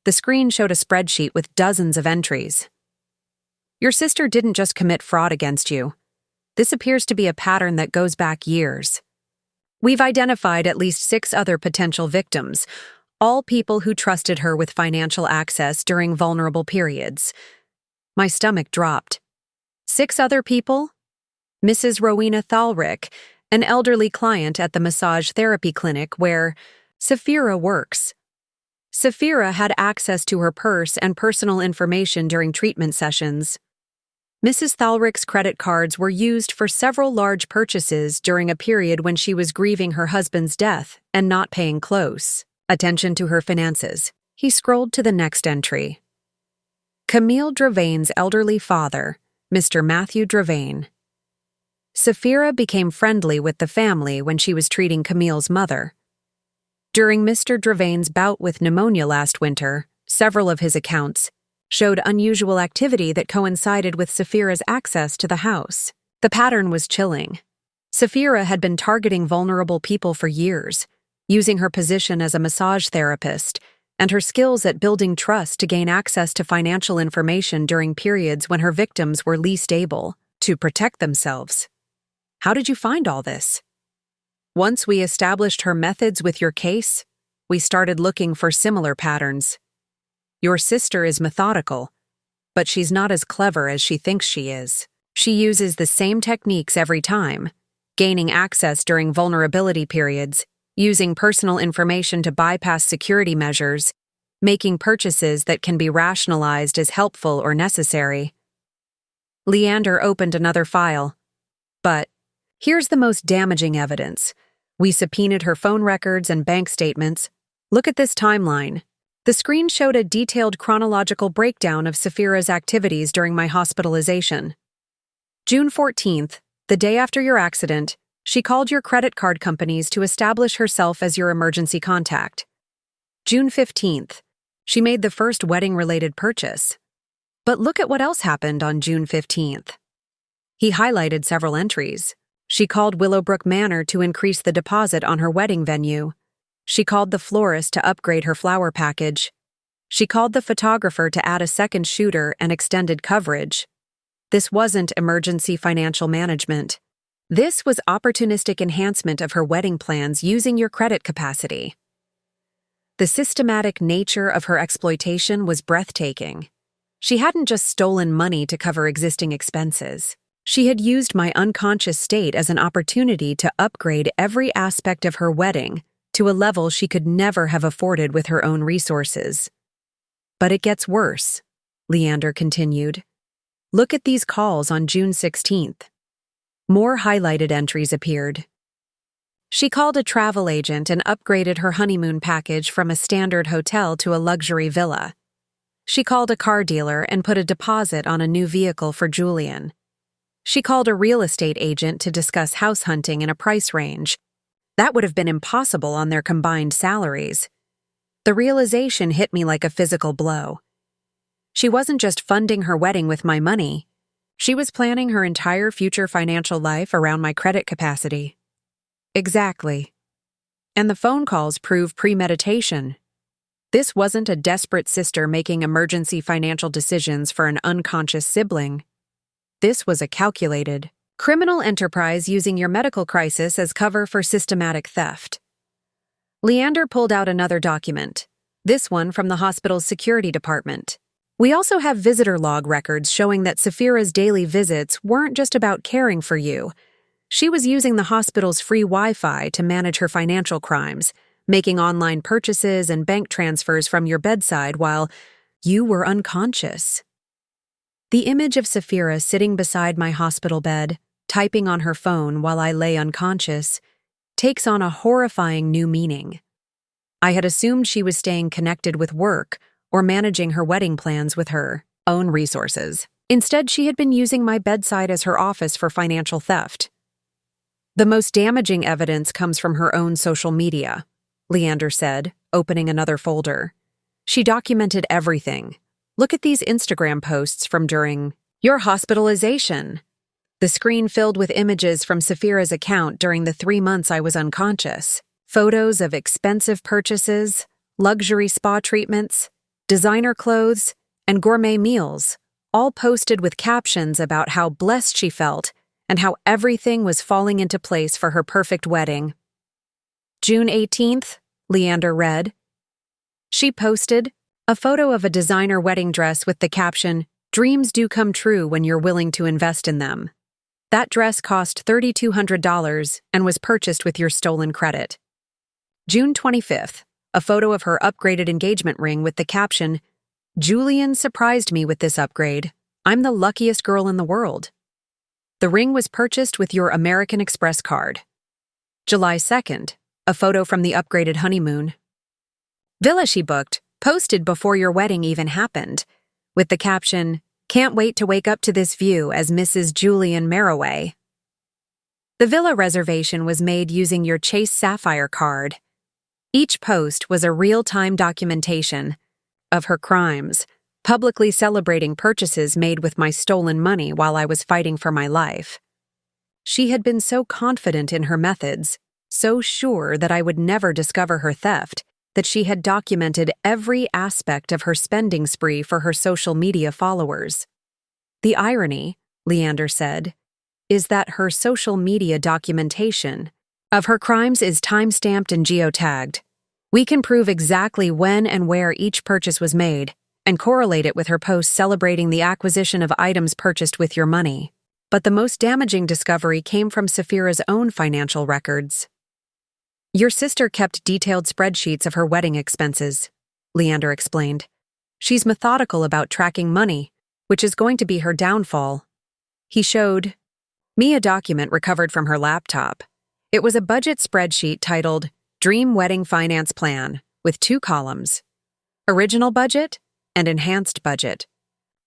The screen showed a spreadsheet with dozens of entries. Your sister didn't just commit fraud against you. This appears to be a pattern that goes back years. We've identified at least 6 other potential victims, all people who trusted her with financial access during vulnerable periods. My stomach dropped. 6 other people? Mrs. Rowena Thalrick, an elderly client at the massage therapy clinic where Saphira works. Saphira had access to her purse and personal information during treatment sessions. Mrs. Thalrick's credit cards were used for several large purchases during a period when she was grieving her husband's death and not paying close attention to her finances. He scrolled to the next entry. Camille Dravain's elderly father, Mr. Matthew Dravain. Saphira became friendly with the family when she was treating Camille's mother. During Mr. Dravain's bout with pneumonia last winter, several of his accounts showed unusual activity that coincided with Saphira's access to the house. The pattern was chilling. Saphira had been targeting vulnerable people for years, using her position as a massage therapist and her skills at building trust to gain access to financial information during periods when her victims were least able to protect themselves. How did you find all this? Once we established her methods with your case, we started looking for similar patterns. Your sister is methodical, but she's not as clever as she thinks she is. She uses the same techniques every time, gaining access during vulnerability periods, using personal information to bypass security measures, making purchases that can be rationalized as helpful or necessary. Leander opened another file. But here's the most damaging evidence. We subpoenaed her phone records and bank statements. Look at this timeline. The screen showed a detailed chronological breakdown of Saphira's activities during my hospitalization. June 14th, the day after your accident, she called your credit card companies to establish herself as your emergency contact. June 15th, she made the first wedding-related purchase. But look at what else happened on June 15th. He highlighted several entries. She called Willowbrook Manor to increase the deposit on her wedding venue. She called the florist to upgrade her flower package. She called the photographer to add a second shooter and extended coverage. This wasn't emergency financial management. This was opportunistic enhancement of her wedding plans using your credit capacity. The systematic nature of her exploitation was breathtaking. She hadn't just stolen money to cover existing expenses. She had used my unconscious state as an opportunity to upgrade every aspect of her wedding to a level she could never have afforded with her own resources. But it gets worse, Leander continued. Look at these calls on June 16th. More highlighted entries appeared. She called a travel agent and upgraded her honeymoon package from a standard hotel to a luxury villa. She called a car dealer and put a deposit on a new vehicle for Julian. She called a real estate agent to discuss house hunting in a price range. That would have been impossible on their combined salaries. The realization hit me like a physical blow. She wasn't just funding her wedding with my money. She was planning her entire future financial life around my credit capacity. Exactly. And the phone calls prove premeditation. This wasn't a desperate sister making emergency financial decisions for an unconscious sibling. This was a calculated, Criminal enterprise using your medical crisis as cover for systematic theft. Leander pulled out another document, this one from the hospital's security department. We also have visitor log records showing that Saphira's daily visits weren't just about caring for you. She was using the hospital's free Wi-Fi to manage her financial crimes, making online purchases and bank transfers from your bedside while you were unconscious. The image of Saphira sitting beside my hospital bed, typing on her phone while I lay unconscious, takes on a horrifying new meaning. I had assumed she was staying connected with work or managing her wedding plans with her own resources. Instead, she had been using my bedside as her office for financial theft. The most damaging evidence comes from her own social media, Leander said, opening another folder. She documented everything. Look at these Instagram posts from during your hospitalization. The screen filled with images from Saphira's account during the 3 months I was unconscious. Photos of expensive purchases, luxury spa treatments, designer clothes, and gourmet meals, all posted with captions about how blessed she felt and how everything was falling into place for her perfect wedding. June 18th, Leander read. She posted a photo of a designer wedding dress with the caption, "Dreams do come true when you're willing to invest in them." That dress cost $3,200 and was purchased with your stolen credit. June 25th, a photo of her upgraded engagement ring with the caption, "Julian surprised me with this upgrade. I'm the luckiest girl in the world." The ring was purchased with your American Express card. July 2nd, a photo from the upgraded honeymoon. Villa she booked, posted before your wedding even happened, with the caption, "Can't wait to wake up to this view as Mrs. Julian Maraway." The villa reservation was made using your Chase Sapphire card. Each post was a real-time documentation of her crimes, publicly celebrating purchases made with my stolen money while I was fighting for my life. She had been so confident in her methods, so sure that I would never discover her theft, that she had documented every aspect of her spending spree for her social media followers. The irony, Leander said, is that her social media documentation of her crimes is time-stamped and geotagged. We can prove exactly when and where each purchase was made and correlate it with her posts celebrating the acquisition of items purchased with your money. But the most damaging discovery came from Saphira's own financial records. Your sister kept detailed spreadsheets of her wedding expenses, Leander explained. She's methodical about tracking money, which is going to be her downfall. He showed me a document recovered from her laptop. It was a budget spreadsheet titled Dream Wedding Finance Plan with 2 columns, Original Budget and Enhanced Budget.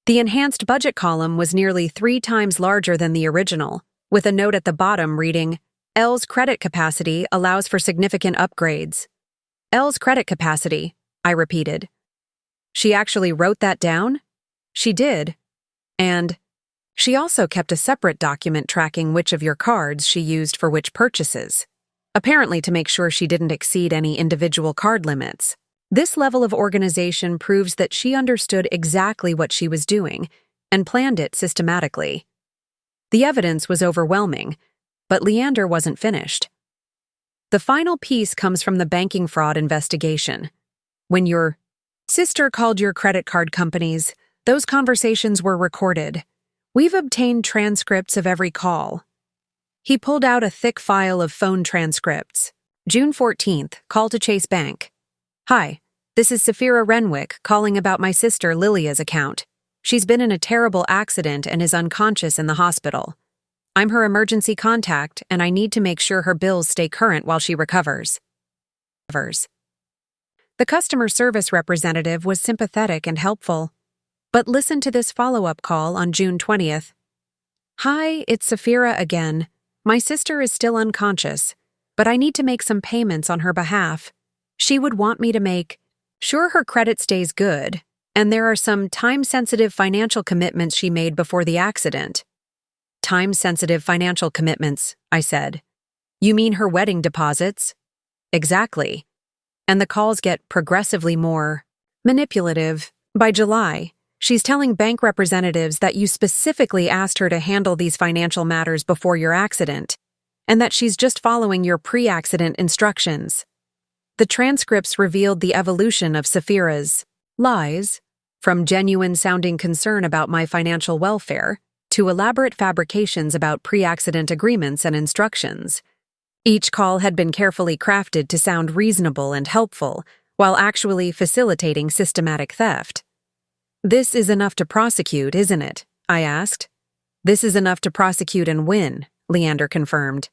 The Enhanced Budget column was nearly 3 times larger than the original, with a note at the bottom reading, L's credit capacity allows for significant upgrades. L's credit capacity, I repeated. She actually wrote that down? She did. And she also kept a separate document tracking which of your cards she used for which purchases, apparently to make sure she didn't exceed any individual card limits. This level of organization proves that she understood exactly what she was doing and planned it systematically. The evidence was overwhelming, but Leander wasn't finished. The final piece comes from the banking fraud investigation. When your sister called your credit card companies, those conversations were recorded. We've obtained transcripts of every call. He pulled out a thick file of phone transcripts. June 14th, call to Chase Bank. Hi, this is Saphira Renwick calling about my sister Lylia's account. She's been in a terrible accident and is unconscious in the hospital. I'm her emergency contact, and I need to make sure her bills stay current while she recovers. The customer service representative was sympathetic and helpful. But listen to this follow-up call on June 20th. Hi, it's Saphira again. My sister is still unconscious, but I need to make some payments on her behalf. She would want me to make sure her credit stays good, and there are some time-sensitive financial commitments she made before the accident. Time-sensitive financial commitments, I said. You mean her wedding deposits? Exactly. And the calls get progressively more manipulative. By July, She's telling bank representatives that you specifically asked her to handle these financial matters before your accident, and that she's just following your pre-accident instructions. The transcripts revealed the evolution of Sapphira's lies, from genuine-sounding concern about my financial welfare to elaborate fabrications about pre-accident agreements and instructions. Each call had been carefully crafted to sound reasonable and helpful, while actually facilitating systematic theft. "This is enough to prosecute, isn't it?" I asked. "This is enough to prosecute and win," Leander confirmed.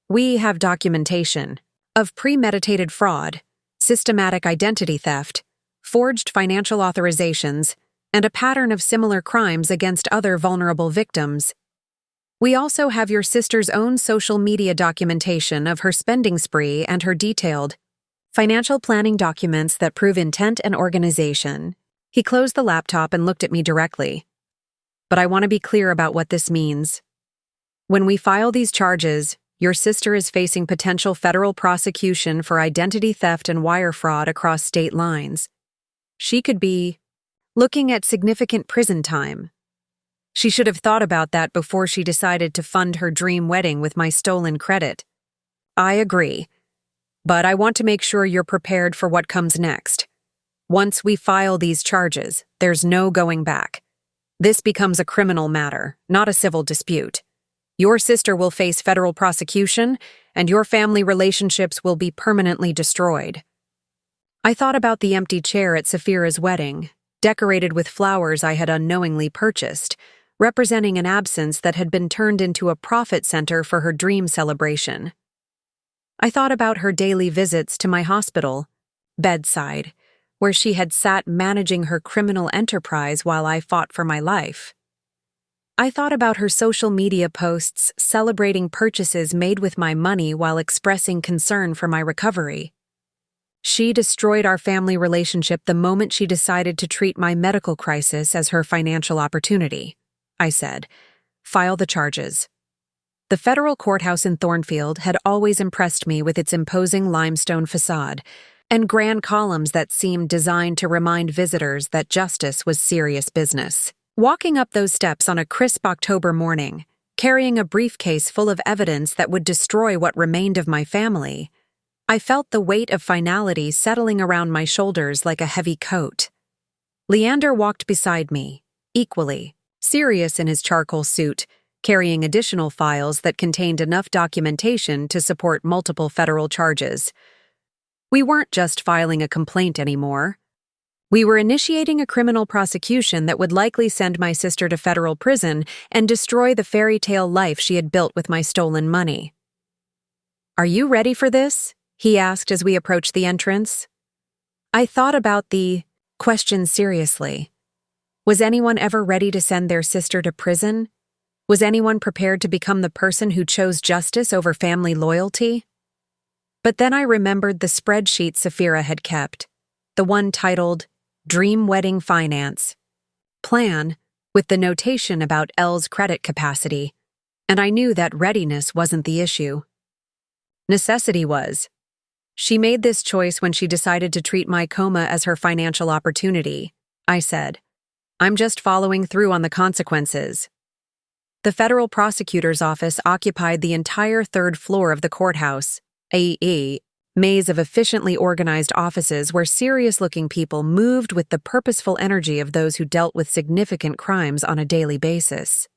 "We have documentation of premeditated fraud, systematic identity theft, forged financial authorizations, and a pattern of similar crimes against other vulnerable victims. We also have your sister's own social media documentation of her spending spree and her detailed financial planning documents that prove intent and organization." He closed the laptop and looked at me directly. "But I want to be clear about what this means. When we file these charges, your sister is facing potential federal prosecution for identity theft and wire fraud across state lines. She could be looking at significant prison time. She should have thought about that before she decided to fund her dream wedding with my stolen credit." "I agree, but I want to make sure you're prepared for what comes next. Once we file these charges, there's no going back. This becomes a criminal matter, not a civil dispute. Your sister will face federal prosecution, and your family relationships will be permanently destroyed." I thought about the empty chair at Sapphira's wedding, decorated with flowers I had unknowingly purchased, representing an absence that had been turned into a profit center for her dream celebration. I thought about her daily visits to my hospital bedside, where she had sat managing her criminal enterprise while I fought for my life. I thought about her social media posts celebrating purchases made with my money while expressing concern for my recovery. She destroyed our family relationship the moment she decided to treat my medical crisis as her financial opportunity. I said, "File the charges." The federal courthouse in Thornfield had always impressed me with its imposing limestone facade and grand columns that seemed designed to remind visitors that justice was serious business. Walking up those steps on a crisp October morning, carrying a briefcase full of evidence that would destroy what remained of my family, I felt the weight of finality settling around my shoulders like a heavy coat. Leander walked beside me, equally serious in his charcoal suit, carrying additional files that contained enough documentation to support multiple federal charges. We weren't just filing a complaint anymore. We were initiating a criminal prosecution that would likely send my sister to federal prison and destroy the fairy tale life she had built with my stolen money. "Are you ready for this?" he asked as we approached the entrance. I thought about the question seriously. Was anyone ever ready to send their sister to prison? Was anyone prepared to become the person who chose justice over family loyalty? But then I remembered the spreadsheet Sapphira had kept, the one titled Dream Wedding Finance Plan, with the notation about Elle's credit capacity, and I knew that readiness wasn't the issue. Necessity was. She made this choice when she decided to treat my COMA as her financial opportunity, I said. "I'm just following through on the consequences." The federal prosecutor's office occupied the entire third floor of the courthouse, a maze of efficiently organized offices where serious-looking people moved with the purposeful energy of those who dealt with significant crimes on a daily basis.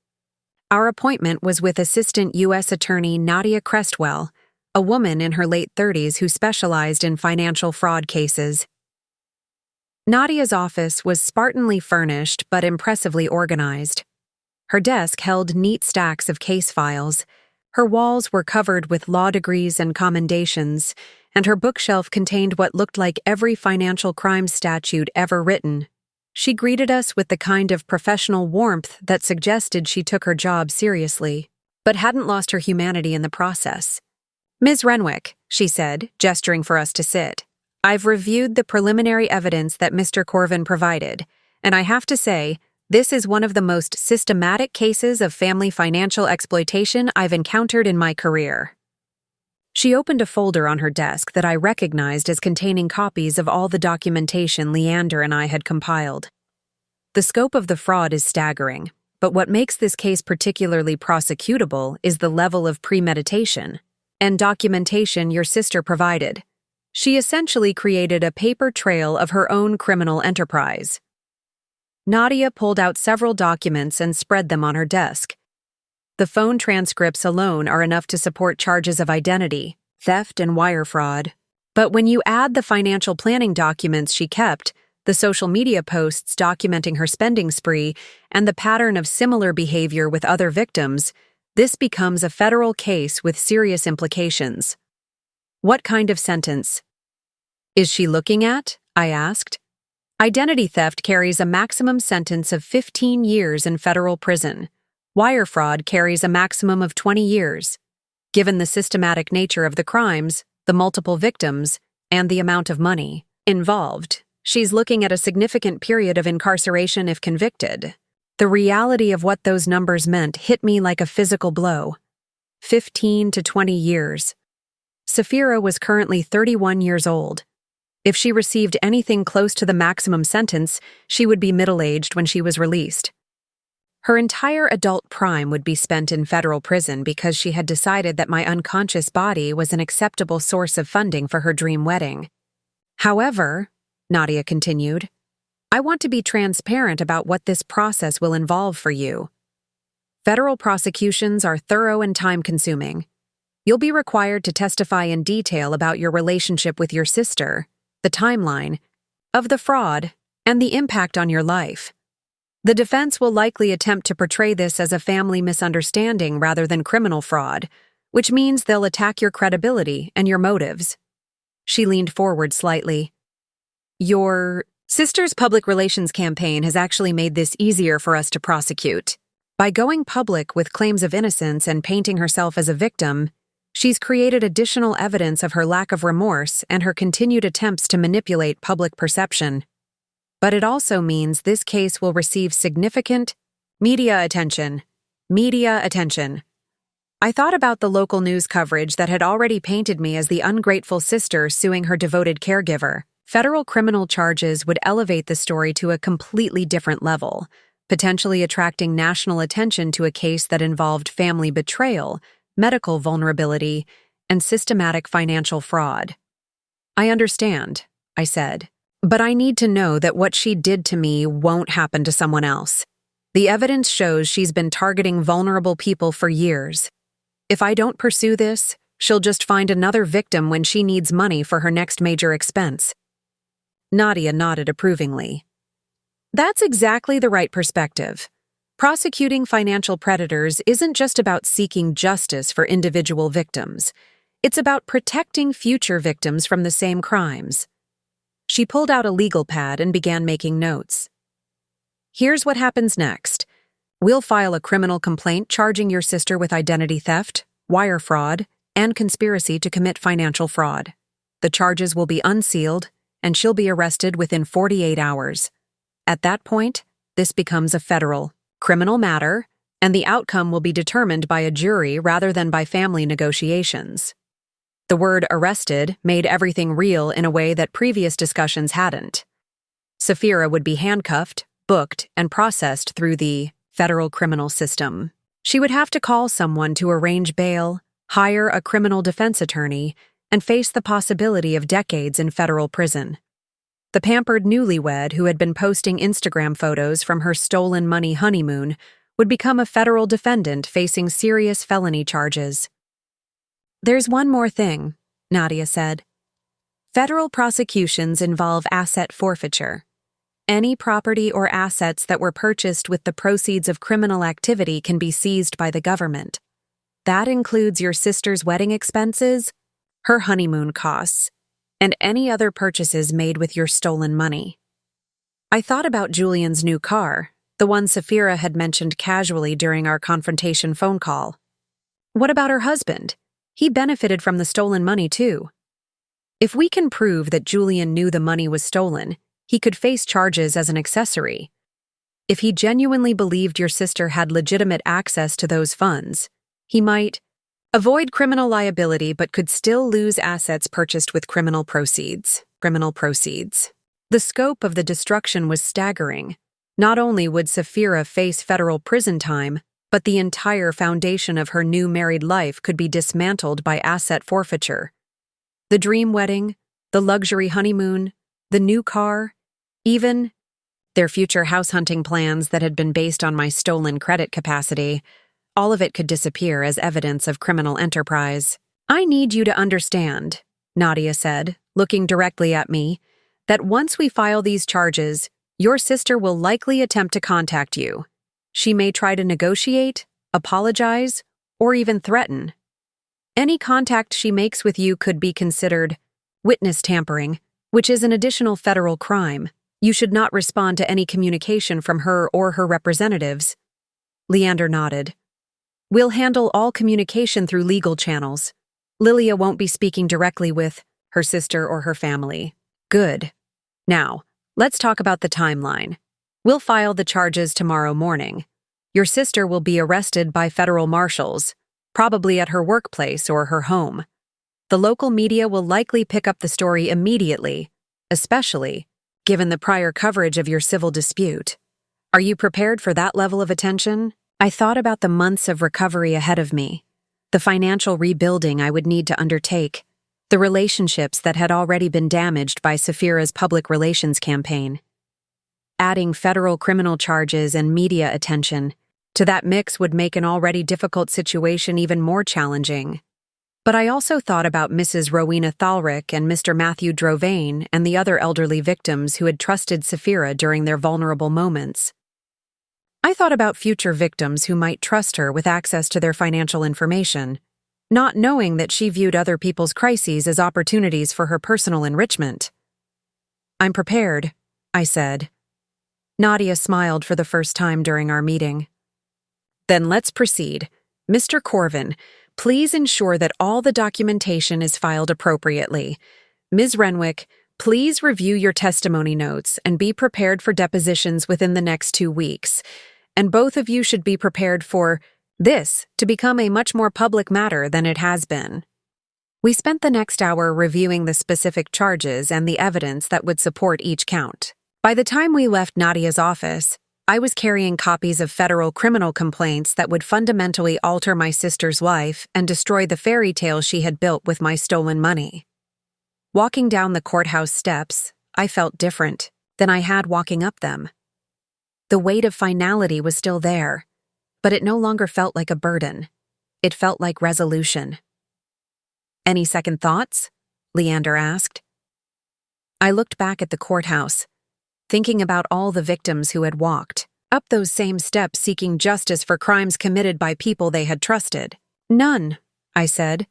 Our appointment was with Assistant U.S. Attorney Nadia Crestwell, a woman in her late 30s who specialized in financial fraud cases. Nadia's office was spartanly furnished but impressively organized. Her desk held neat stacks of case files. Her walls were covered with law degrees and commendations, and her bookshelf contained what looked like every financial crime statute ever written. She greeted us with the kind of professional warmth that suggested she took her job seriously, but hadn't lost her humanity in the process. "Ms. Renwick," she said, gesturing for us to sit, "I've reviewed the preliminary evidence that Mr. Corvin provided, and I have to say, this is one of the most systematic cases of family financial exploitation I've encountered in my career." She opened a folder on her desk that I recognized as containing copies of all the documentation Leander and I had compiled. The scope of the fraud is staggering, but what makes this case particularly prosecutable is the level of premeditation and documentation your sister provided. She essentially created a paper trail of her own criminal enterprise. Nadia pulled out several documents and spread them on her desk. The phone transcripts alone are enough to support charges of identity, theft, and wire fraud. But when you add the financial planning documents she kept, the social media posts documenting her spending spree, and the pattern of similar behavior with other victims, this becomes a federal case with serious implications. What kind of sentence is she looking at? I asked. Identity theft carries a maximum sentence of 15 years in federal prison. Wire fraud carries a maximum of 20 years. Given the systematic nature of the crimes, the multiple victims, and the amount of money involved, she's looking at a significant period of incarceration if convicted. The reality of what those numbers meant hit me like a physical blow. 15 to 20 years. Safira was currently 31 years old. If she received anything close to the maximum sentence, she would be middle-aged when she was released. Her entire adult prime would be spent in federal prison because she had decided that my unconscious body was an acceptable source of funding for her dream wedding. However, Nadia continued, I want to be transparent about what this process will involve for you. Federal prosecutions are thorough and time-consuming. You'll be required to testify in detail about your relationship with your sister, the timeline of the fraud, and the impact on your life. The defense will likely attempt to portray this as a family misunderstanding rather than criminal fraud, which means they'll attack your credibility and your motives. She leaned forward slightly. Your sister's public relations campaign has actually made this easier for us to prosecute. By going public with claims of innocence and painting herself as a victim, she's created additional evidence of her lack of remorse and her continued attempts to manipulate public perception. But it also means this case will receive significant media attention. Media attention. I thought about the local news coverage that had already painted me as the ungrateful sister suing her devoted caregiver. Federal criminal charges would elevate the story to a completely different level, potentially attracting national attention to a case that involved family betrayal, medical vulnerability, and systematic financial fraud. I understand, I said. But I need to know that what she did to me won't happen to someone else. The evidence shows she's been targeting vulnerable people for years. If I don't pursue this, she'll just find another victim when she needs money for her next major expense. Nadia nodded approvingly. That's exactly the right perspective. Prosecuting financial predators isn't just about seeking justice for individual victims. It's about protecting future victims from the same crimes. She pulled out a legal pad and began making notes. Here's what happens next. We'll file a criminal complaint charging your sister with identity theft, wire fraud, and conspiracy to commit financial fraud. The charges will be unsealed, and she'll be arrested within 48 hours. At that point, this becomes a federal, criminal matter, and the outcome will be determined by a jury rather than by family negotiations. The word arrested made everything real in a way that previous discussions hadn't. Safira would be handcuffed, booked, and processed through the federal criminal system. She would have to call someone to arrange bail, hire a criminal defense attorney, and face the possibility of decades in federal prison. The pampered newlywed who had been posting Instagram photos from her stolen money honeymoon would become a federal defendant facing serious felony charges. There's one more thing, Nadia said. Federal prosecutions involve asset forfeiture. Any property or assets that were purchased with the proceeds of criminal activity can be seized by the government. That includes your sister's wedding expenses, her honeymoon costs, and any other purchases made with your stolen money. I thought about Julian's new car, the one Safira had mentioned casually during our confrontation phone call. What about her husband? He benefited from the stolen money too. If we can prove that Julian knew the money was stolen, he could face charges as an accessory. If he genuinely believed your sister had legitimate access to those funds, he might avoid criminal liability but could still lose assets purchased with criminal proceeds. The scope of the destruction was staggering. Not only would Sapphira face federal prison time, but the entire foundation of her new married life could be dismantled by asset forfeiture. The dream wedding, the luxury honeymoon, the new car, even their future house hunting plans that had been based on my stolen credit capacity, all of it could disappear as evidence of criminal enterprise. "I need you to understand," Nadia said, looking directly at me, "that once we file these charges, your sister will likely attempt to contact you. She may try to negotiate, apologize, or even threaten. Any contact she makes with you could be considered witness tampering, which is an additional federal crime. You should not respond to any communication from her or her representatives." Leander nodded. "We'll handle all communication through legal channels. Lylia won't be speaking directly with her sister or her family." "Good. Now, let's talk about the timeline. We'll file the charges tomorrow morning. Your sister will be arrested by federal marshals, probably at her workplace or her home. The local media will likely pick up the story immediately, especially given the prior coverage of your civil dispute. Are you prepared for that level of attention?" I thought about the months of recovery ahead of me, the financial rebuilding I would need to undertake, the relationships that had already been damaged by Sapphira's public relations campaign. Adding federal criminal charges and media attention to that mix would make an already difficult situation even more challenging. But I also thought about Mrs. Rowena Thalrick and Mr. Matthew Drovane and the other elderly victims who had trusted Sapphira during their vulnerable moments. I thought about future victims who might trust her with access to their financial information, not knowing that she viewed other people's crises as opportunities for her personal enrichment. "I'm prepared," I said. Nadia smiled for the first time during our meeting. "Then let's proceed. Mr. Corvin, please ensure that all the documentation is filed appropriately. Ms. Renwick, please review your testimony notes and be prepared for depositions within the next 2 weeks. And both of you should be prepared for this to become a much more public matter than it has been." We spent the next hour reviewing the specific charges and the evidence that would support each count. By the time we left Nadia's office, I was carrying copies of federal criminal complaints that would fundamentally alter my sister's life and destroy the fairy tale she had built with my stolen money. Walking down the courthouse steps, I felt different than I had walking up them. The weight of finality was still there, but it no longer felt like a burden. It felt like resolution. "Any second thoughts?" Leander asked. I looked back at the courthouse, thinking about all the victims who had walked up those same steps seeking justice for crimes committed by people they had trusted. "None," I said.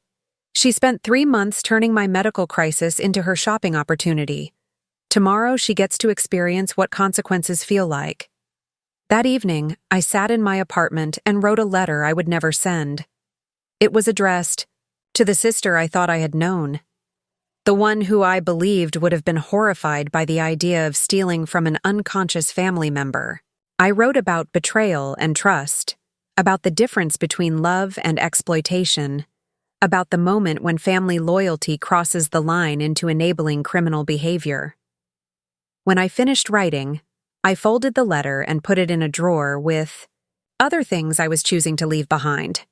"She spent 3 months turning my medical crisis into her shopping opportunity. Tomorrow she gets to experience what consequences feel like." That evening, I sat in my apartment and wrote a letter I would never send. It was addressed to the sister I thought I had known, the one who I believed would have been horrified by the idea of stealing from an unconscious family member. I wrote about betrayal and trust, about the difference between love and exploitation, about the moment when family loyalty crosses the line into enabling criminal behavior. When I finished writing, I folded the letter and put it in a drawer with other things I was choosing to leave behind.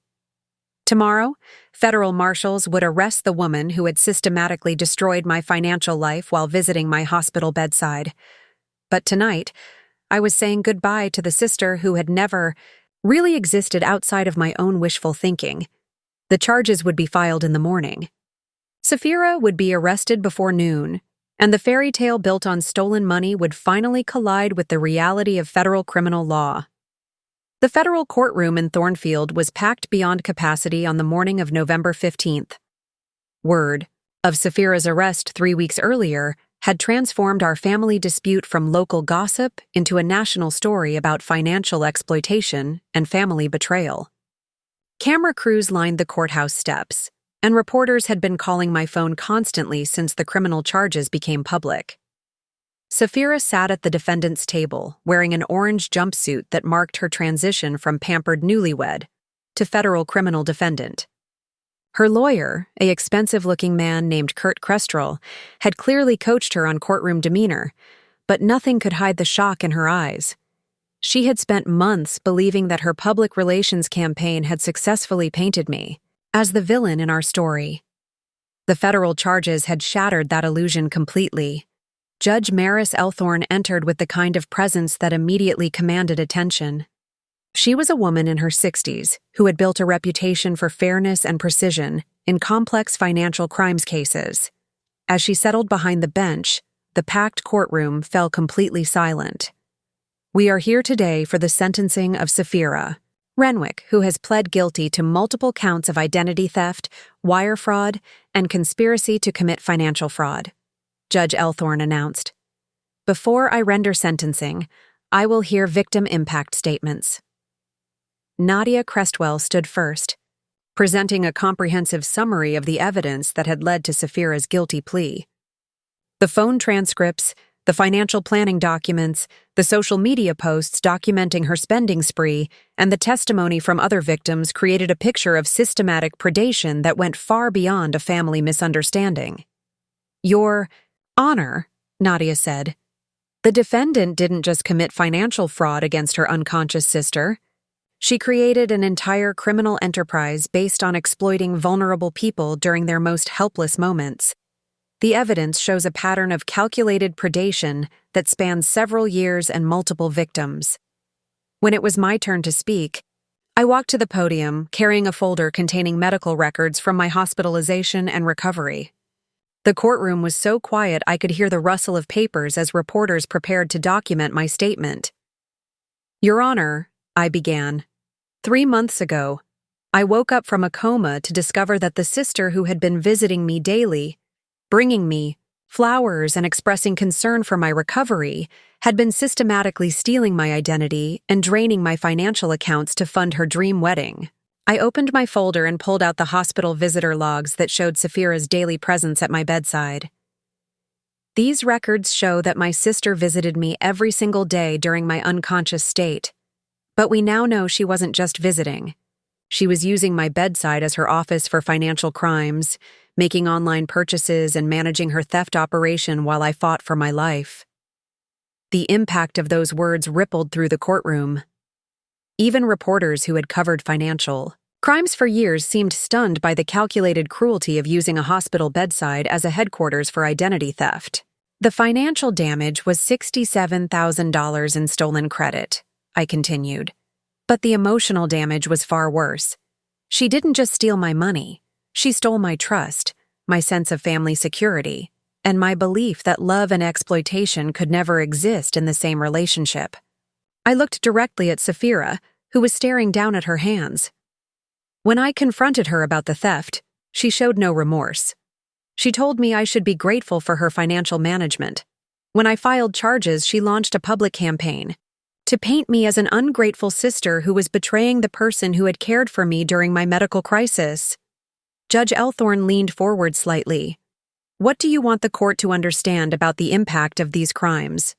Tomorrow, federal marshals would arrest the woman who had systematically destroyed my financial life while visiting my hospital bedside. But tonight, I was saying goodbye to the sister who had never really existed outside of my own wishful thinking. The charges would be filed in the morning. Sapphira would be arrested before noon, and the fairy tale built on stolen money would finally collide with the reality of federal criminal law. The federal courtroom in Thornfield was packed beyond capacity on the morning of November 15th. Word of Sapphira's arrest 3 weeks earlier had transformed our family dispute from local gossip into a national story about financial exploitation and family betrayal. Camera crews lined the courthouse steps, and reporters had been calling my phone constantly since the criminal charges became public. Sapphira sat at the defendant's table, wearing an orange jumpsuit that marked her transition from pampered newlywed to federal criminal defendant. Her lawyer, a expensive-looking man named Kurt Krestrel, had clearly coached her on courtroom demeanor, but nothing could hide the shock in her eyes. She had spent months believing that her public relations campaign had successfully painted me as the villain in our story. The federal charges had shattered that illusion completely. Judge Maris Elthorne entered with the kind of presence that immediately commanded attention. She was a woman in her 60s who had built a reputation for fairness and precision in complex financial crimes cases. As she settled behind the bench, the packed courtroom fell completely silent. We are here today for the sentencing of Sapphira Renwick, who has pled guilty to multiple counts of identity theft, wire fraud, and conspiracy to commit financial fraud, Judge Elthorne announced. Before I render sentencing, I will hear victim impact statements. Nadia Crestwell stood first, presenting a comprehensive summary of the evidence that had led to Sapphira's guilty plea. The phone transcripts, the financial planning documents, the social media posts documenting her spending spree, and the testimony from other victims created a picture of systematic predation that went far beyond a family misunderstanding. Your Honor, Nadia said, the defendant didn't just commit financial fraud against her unconscious sister. She created an entire criminal enterprise based on exploiting vulnerable people during their most helpless moments. The evidence shows a pattern of calculated predation that spans several years and multiple victims. When it was my turn to speak, I walked to the podium carrying a folder containing medical records from my hospitalization and recovery. The courtroom was so quiet I could hear the rustle of papers as reporters prepared to document my statement. Your Honor, I began. 3 months ago, I woke up from a coma to discover that the sister who had been visiting me daily, bringing me flowers and expressing concern for my recovery, had been systematically stealing my identity and draining my financial accounts to fund her dream wedding. I opened my folder and pulled out the hospital visitor logs that showed Sapphira's daily presence at my bedside. These records show that my sister visited me every single day during my unconscious state. But we now know she wasn't just visiting. She was using my bedside as her office for financial crimes, making online purchases and managing her theft operation while I fought for my life. The impact of those words rippled through the courtroom. Even reporters who had covered financial crimes for years seemed stunned by the calculated cruelty of using a hospital bedside as a headquarters for identity theft. The financial damage was $67,000 in stolen credit, I continued. But the emotional damage was far worse. She didn't just steal my money. She stole my trust, my sense of family security, and my belief that love and exploitation could never exist in the same relationship. I looked directly at Sapphira, who was staring down at her hands. When I confronted her about the theft, she showed no remorse. She told me I should be grateful for her financial management. When I filed charges, she launched a public campaign to paint me as an ungrateful sister who was betraying the person who had cared for me during my medical crisis. Judge Elthorne leaned forward slightly. What do you want the court to understand about the impact of these crimes?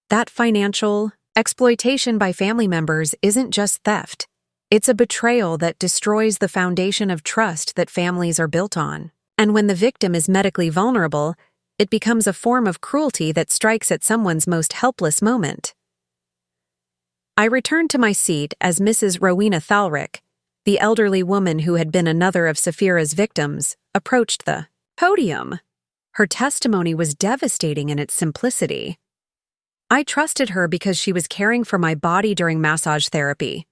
That financial exploitation by family members isn't just theft. It's a betrayal that destroys the foundation of trust that families are built on. And when the victim is medically vulnerable, it becomes a form of cruelty that strikes at someone's most helpless moment. I returned to my seat as Mrs. Rowena Thalrick, the elderly woman who had been another of Sapphira's victims, approached the podium. Her testimony was devastating in its simplicity. I trusted her because she was caring for my body during massage therapy,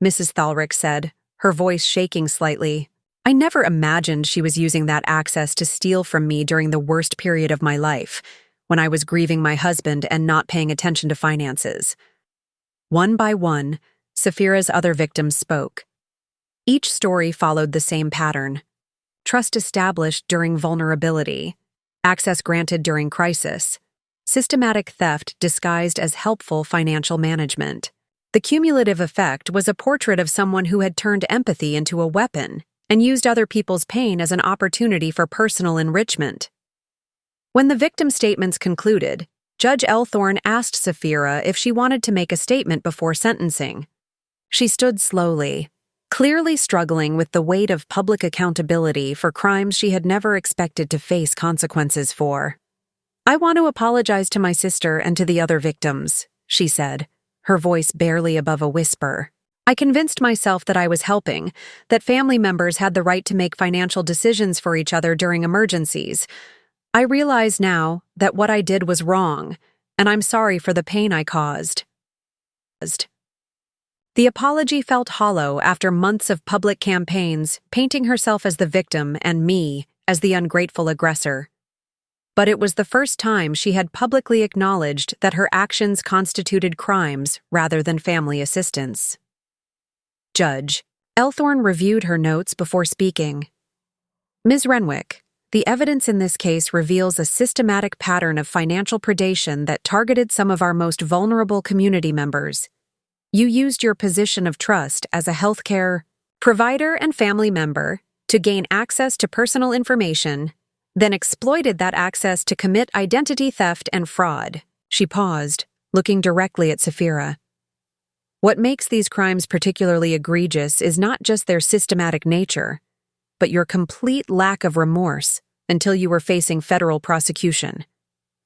Mrs. Thalrick said, her voice shaking slightly. I never imagined she was using that access to steal from me during the worst period of my life, when I was grieving my husband and not paying attention to finances. One by one, Sapphira's other victims spoke. Each story followed the same pattern. Trust established during vulnerability, access granted during crisis, systematic theft disguised as helpful financial management. The cumulative effect was a portrait of someone who had turned empathy into a weapon and used other people's pain as an opportunity for personal enrichment. When the victim statements concluded, Judge Elthorne asked Sapphira if she wanted to make a statement before sentencing. She stood slowly, clearly struggling with the weight of public accountability for crimes she had never expected to face consequences for. I want to apologize to my sister and to the other victims, she said, her voice barely above a whisper. I convinced myself that I was helping, that family members had the right to make financial decisions for each other during emergencies. I realize now that what I did was wrong, and I'm sorry for the pain I caused. The apology felt hollow after months of public campaigns, painting herself as the victim and me as the ungrateful aggressor. But it was the first time she had publicly acknowledged that her actions constituted crimes rather than family assistance. Judge Elthorne reviewed her notes before speaking. Ms. Renwick, the evidence in this case reveals a systematic pattern of financial predation that targeted some of our most vulnerable community members. You used your position of trust as a healthcare provider and family member to gain access to personal information, then exploited that access to commit identity theft and fraud. She paused, looking directly at Saphira. What makes these crimes particularly egregious is not just their systematic nature, but your complete lack of remorse until you were facing federal prosecution.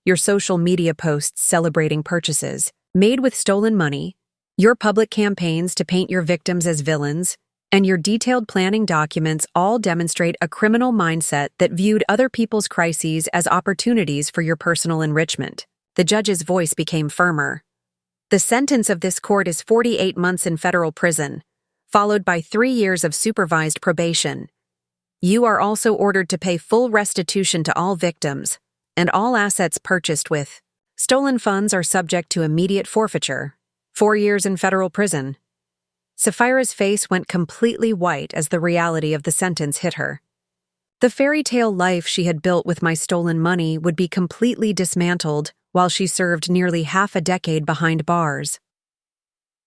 Your social media posts celebrating purchases made with stolen money, your public campaigns to paint your victims as villains, and your detailed planning documents all demonstrate a criminal mindset that viewed other people's crises as opportunities for your personal enrichment. The judge's voice became firmer. The sentence of this court is 48 months in federal prison, followed by 3 years of supervised probation. You are also ordered to pay full restitution to all victims, and all assets purchased with stolen funds are subject to immediate forfeiture. 4 years in federal prison. Saphira's face went completely white as the reality of the sentence hit her. The fairy tale life she had built with my stolen money would be completely dismantled while she served nearly half a decade behind bars.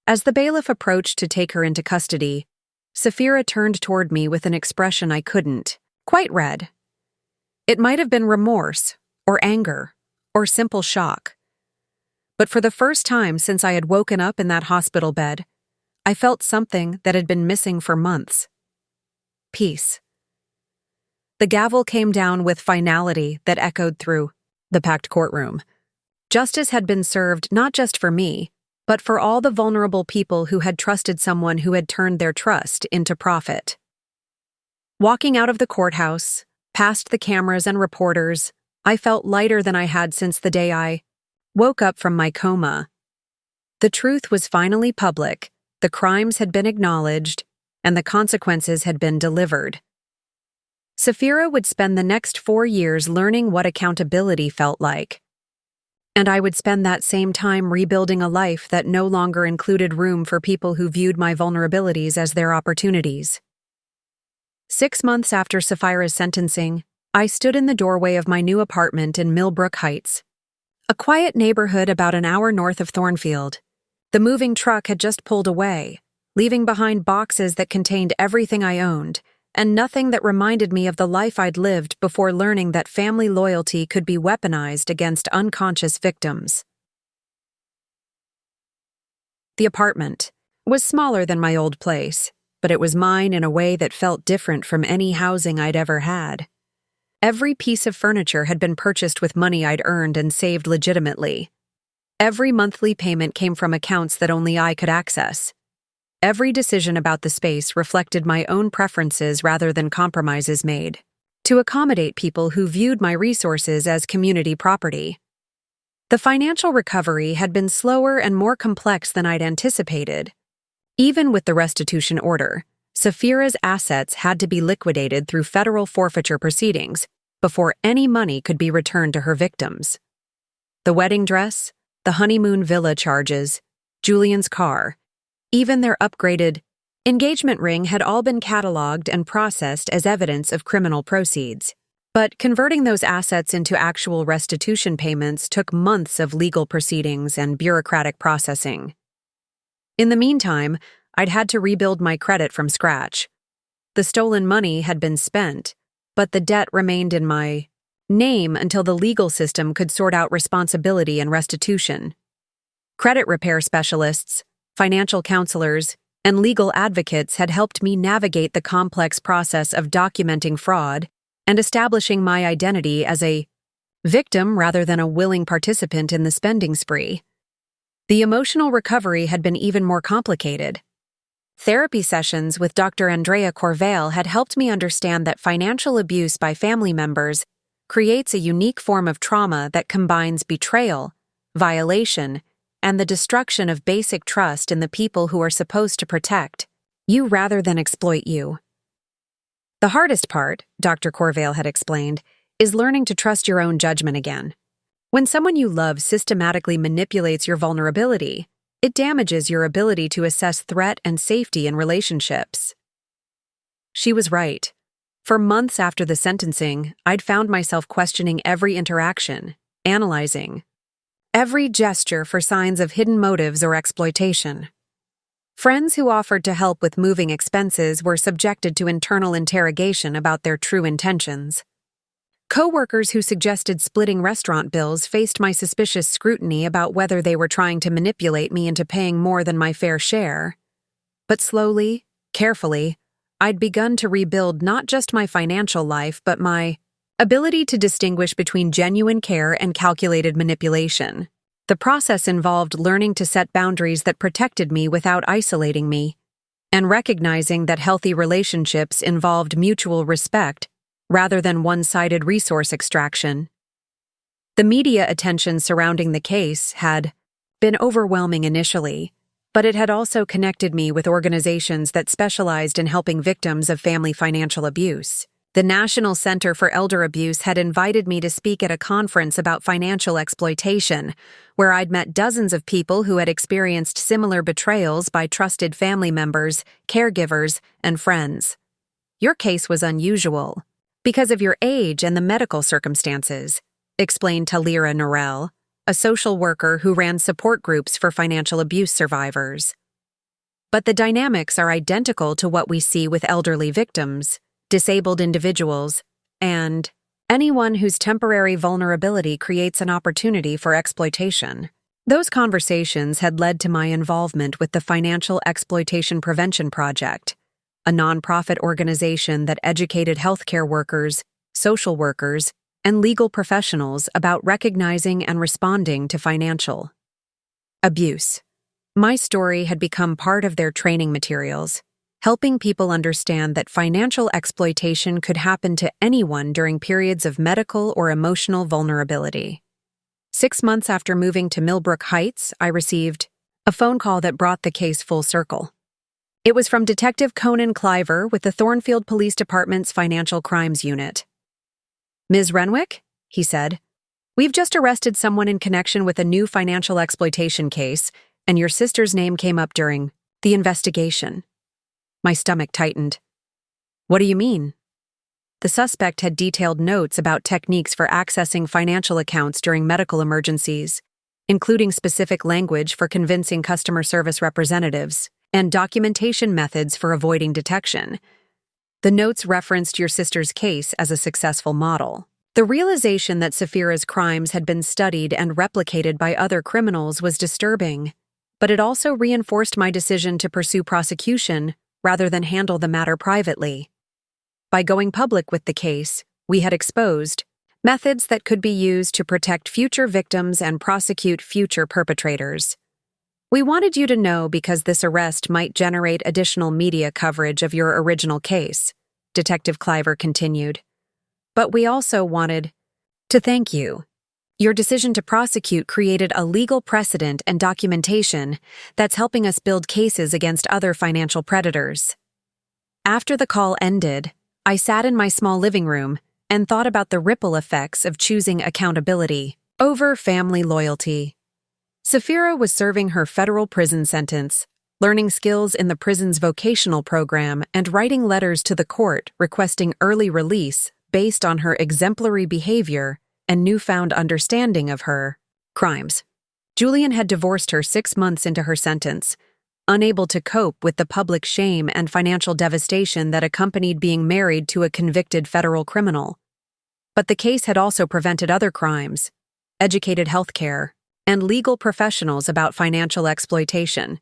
As the bailiff approached to take her into custody, Saphira turned toward me with an expression I couldn't quite read. It might have been remorse, or anger, or simple shock. But for the first time since I had woken up in that hospital bed, I felt something that had been missing for months. Peace. The gavel came down with finality that echoed through the packed courtroom. Justice had been served not just for me, but for all the vulnerable people who had trusted someone who had turned their trust into profit. Walking out of the courthouse, past the cameras and reporters, I felt lighter than I had since the day I woke up from my coma. The truth was finally public, the crimes had been acknowledged, and the consequences had been delivered. Saphira would spend the next 4 years learning what accountability felt like. And I would spend that same time rebuilding a life that no longer included room for people who viewed my vulnerabilities as their opportunities. 6 months after Saphira's sentencing, I stood in the doorway of my new apartment in Millbrook Heights, a quiet neighborhood about an hour north of Thornfield. The moving truck had just pulled away, leaving behind boxes that contained everything I owned, and nothing that reminded me of the life I'd lived before learning that family loyalty could be weaponized against unconscious victims. The apartment was smaller than my old place, but it was mine in a way that felt different from any housing I'd ever had. Every piece of furniture had been purchased with money I'd earned and saved legitimately. Every monthly payment came from accounts that only I could access. Every decision about the space reflected my own preferences rather than compromises made to accommodate people who viewed my resources as community property. The financial recovery had been slower and more complex than I'd anticipated. Even with the restitution order, Saphira's assets had to be liquidated through federal forfeiture proceedings before any money could be returned to her victims. The wedding dress, the honeymoon villa charges, Julian's car, even their upgraded engagement ring had all been cataloged and processed as evidence of criminal proceeds. But converting those assets into actual restitution payments took months of legal proceedings and bureaucratic processing. In the meantime, I'd had to rebuild my credit from scratch. The stolen money had been spent, but the debt remained in my name until the legal system could sort out responsibility and restitution. Credit repair specialists, financial counselors, and legal advocates had helped me navigate the complex process of documenting fraud and establishing my identity as a victim rather than a willing participant in the spending spree. The emotional recovery had been even more complicated. Therapy sessions with Dr. Andrea Corvale had helped me understand that financial abuse by family members creates a unique form of trauma that combines betrayal, violation, and the destruction of basic trust in the people who are supposed to protect you rather than exploit you. The hardest part, Dr. Corvale had explained, is learning to trust your own judgment again. When someone you love systematically manipulates your vulnerability, it damages your ability to assess threat and safety in relationships. She was right. For months after the sentencing, I'd found myself questioning every interaction, analyzing every gesture for signs of hidden motives or exploitation. Friends who offered to help with moving expenses were subjected to internal interrogation about their true intentions. Co-workers who suggested splitting restaurant bills faced my suspicious scrutiny about whether they were trying to manipulate me into paying more than my fair share. But slowly, carefully, I'd begun to rebuild not just my financial life but my ability to distinguish between genuine care and calculated manipulation. The process involved learning to set boundaries that protected me without isolating me, and recognizing that healthy relationships involved mutual respect rather than one-sided resource extraction. The media attention surrounding the case had been overwhelming initially, but it had also connected me with organizations that specialized in helping victims of family financial abuse. The National Center for Elder Abuse had invited me to speak at a conference about financial exploitation, where I'd met dozens of people who had experienced similar betrayals by trusted family members, caregivers, and friends. Your case was unusual because of your age and the medical circumstances, explained Lylia Norell, a social worker who ran support groups for financial abuse survivors. But the dynamics are identical to what we see with elderly victims, disabled individuals, and anyone whose temporary vulnerability creates an opportunity for exploitation. Those conversations had led to my involvement with the Financial Exploitation Prevention Project, a nonprofit organization that educated healthcare workers, social workers, and legal professionals about recognizing and responding to financial abuse. My story had become part of their training materials, helping people understand that financial exploitation could happen to anyone during periods of medical or emotional vulnerability. 6 months after moving to Millbrook Heights, I received a phone call that brought the case full circle. It was from Detective Conan Cliver with the Thornfield Police Department's Financial Crimes Unit. "Ms. Renwick," he said, "we've just arrested someone in connection with a new financial exploitation case, and your sister's name came up during the investigation." My stomach tightened. "What do you mean?" The suspect had detailed notes about techniques for accessing financial accounts during medical emergencies, including specific language for convincing customer service representatives and documentation methods for avoiding detection. The notes referenced your sister's case as a successful model. The realization that Safira's crimes had been studied and replicated by other criminals was disturbing, but it also reinforced my decision to pursue prosecution rather than handle the matter privately. By going public with the case, we had exposed methods that could be used to protect future victims and prosecute future perpetrators. "We wanted you to know because this arrest might generate additional media coverage of your original case," Detective Cliver continued. "But we also wanted to thank you. Your decision to prosecute created a legal precedent and documentation that's helping us build cases against other financial predators." After the call ended, I sat in my small living room and thought about the ripple effects of choosing accountability over family loyalty. Safira was serving her federal prison sentence, learning skills in the prison's vocational program, and writing letters to the court requesting early release based on her exemplary behavior and newfound understanding of her crimes. Julian had divorced her 6 months into her sentence, unable to cope with the public shame and financial devastation that accompanied being married to a convicted federal criminal. But the case had also prevented other crimes, educated healthcare, and legal professionals about financial exploitation,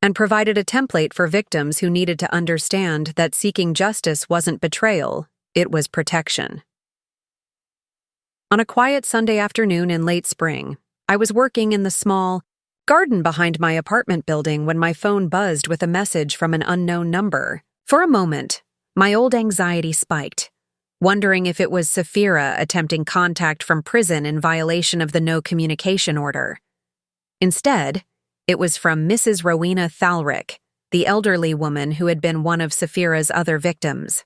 and provided a template for victims who needed to understand that seeking justice wasn't betrayal, it was protection. On a quiet Sunday afternoon in late spring, I was working in the small, garden behind my apartment building when my phone buzzed with a message from an unknown number. For a moment, my old anxiety spiked, wondering if it was Sapphira attempting contact from prison in violation of the no communication order. Instead, it was from Mrs. Rowena Thalrick, the elderly woman who had been one of Sapphira's other victims.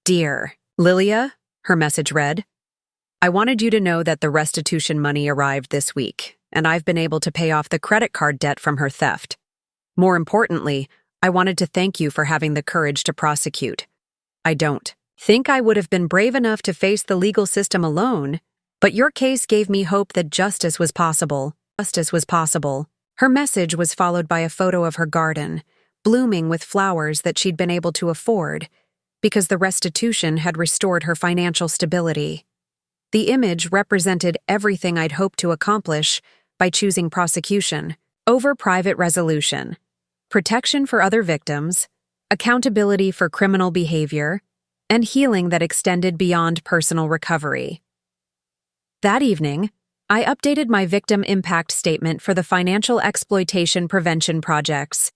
"Dear Lylia," her message read, "I wanted you to know that the restitution money arrived this week, and I've been able to pay off the credit card debt from her theft. More importantly, I wanted to thank you for having the courage to prosecute. I don't think I would have been brave enough to face the legal system alone, but your case gave me hope that justice was possible. Her message was followed by a photo of her garden, blooming with flowers that she'd been able to afford, because the restitution had restored her financial stability. The image represented everything I'd hoped to accomplish by choosing prosecution over private resolution, protection for other victims, accountability for criminal behavior, and healing that extended beyond personal recovery. That evening, I updated my victim impact statement for the Financial Exploitation Prevention Project's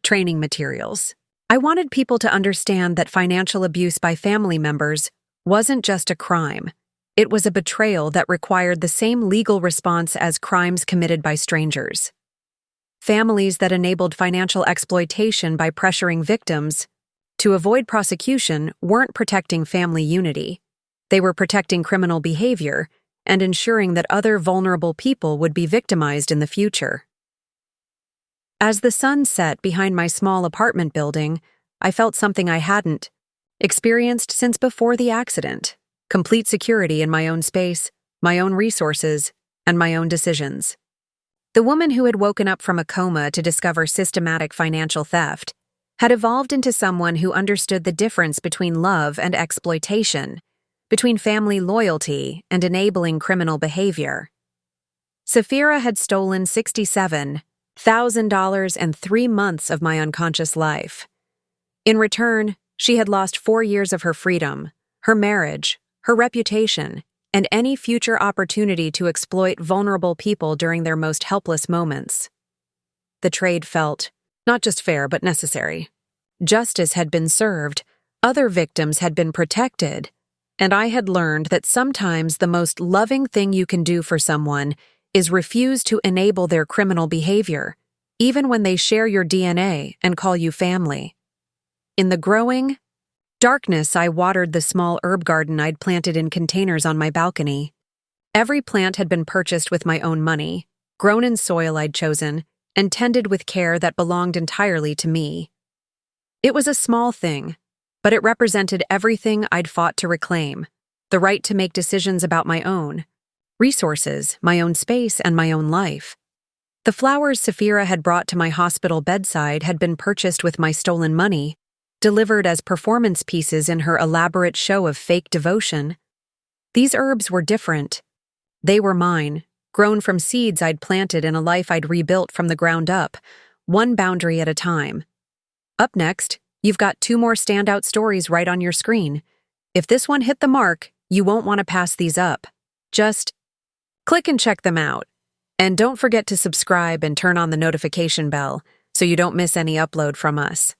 training materials. I wanted people to understand that financial abuse by family members wasn't just a crime. It was a betrayal that required the same legal response as crimes committed by strangers. Families that enabled financial exploitation by pressuring victims to avoid prosecution weren't protecting family unity. They were protecting criminal behavior and ensuring that other vulnerable people would be victimized in the future. As the sun set behind my small apartment building, I felt something I hadn't experienced since before the accident: complete security in my own space, my own resources, and my own decisions. The woman who had woken up from a coma to discover systematic financial theft had evolved into someone who understood the difference between love and exploitation, between family loyalty and enabling criminal behavior. Sapphira had stolen $67,000 and 3 months of my unconscious life. In return, she had lost 4 years of her freedom, her marriage, her reputation, and any future opportunity to exploit vulnerable people during their most helpless moments. The trade felt not just fair but necessary. Justice had been served, other victims had been protected, and I had learned that sometimes the most loving thing you can do for someone is refuse to enable their criminal behavior, even when they share your DNA and call you family. In the growing darkness, I watered the small herb garden I'd planted in containers on my balcony. Every plant had been purchased with my own money, grown in soil I'd chosen, and tended with care that belonged entirely to me. It was a small thing, but it represented everything I'd fought to reclaim: the right to make decisions about my own resources, my own space, and my own life. The flowers Sapphira had brought to my hospital bedside had been purchased with my stolen money, delivered as performance pieces in her elaborate show of fake devotion. These herbs were different. They were mine, grown from seeds I'd planted in a life I'd rebuilt from the ground up, one boundary at a time. Up next, you've got 2 more standout stories right on your screen. If this one hit the mark, you won't want to pass these up. Just click and check them out. And don't forget to subscribe and turn on the notification bell so you don't miss any upload from us.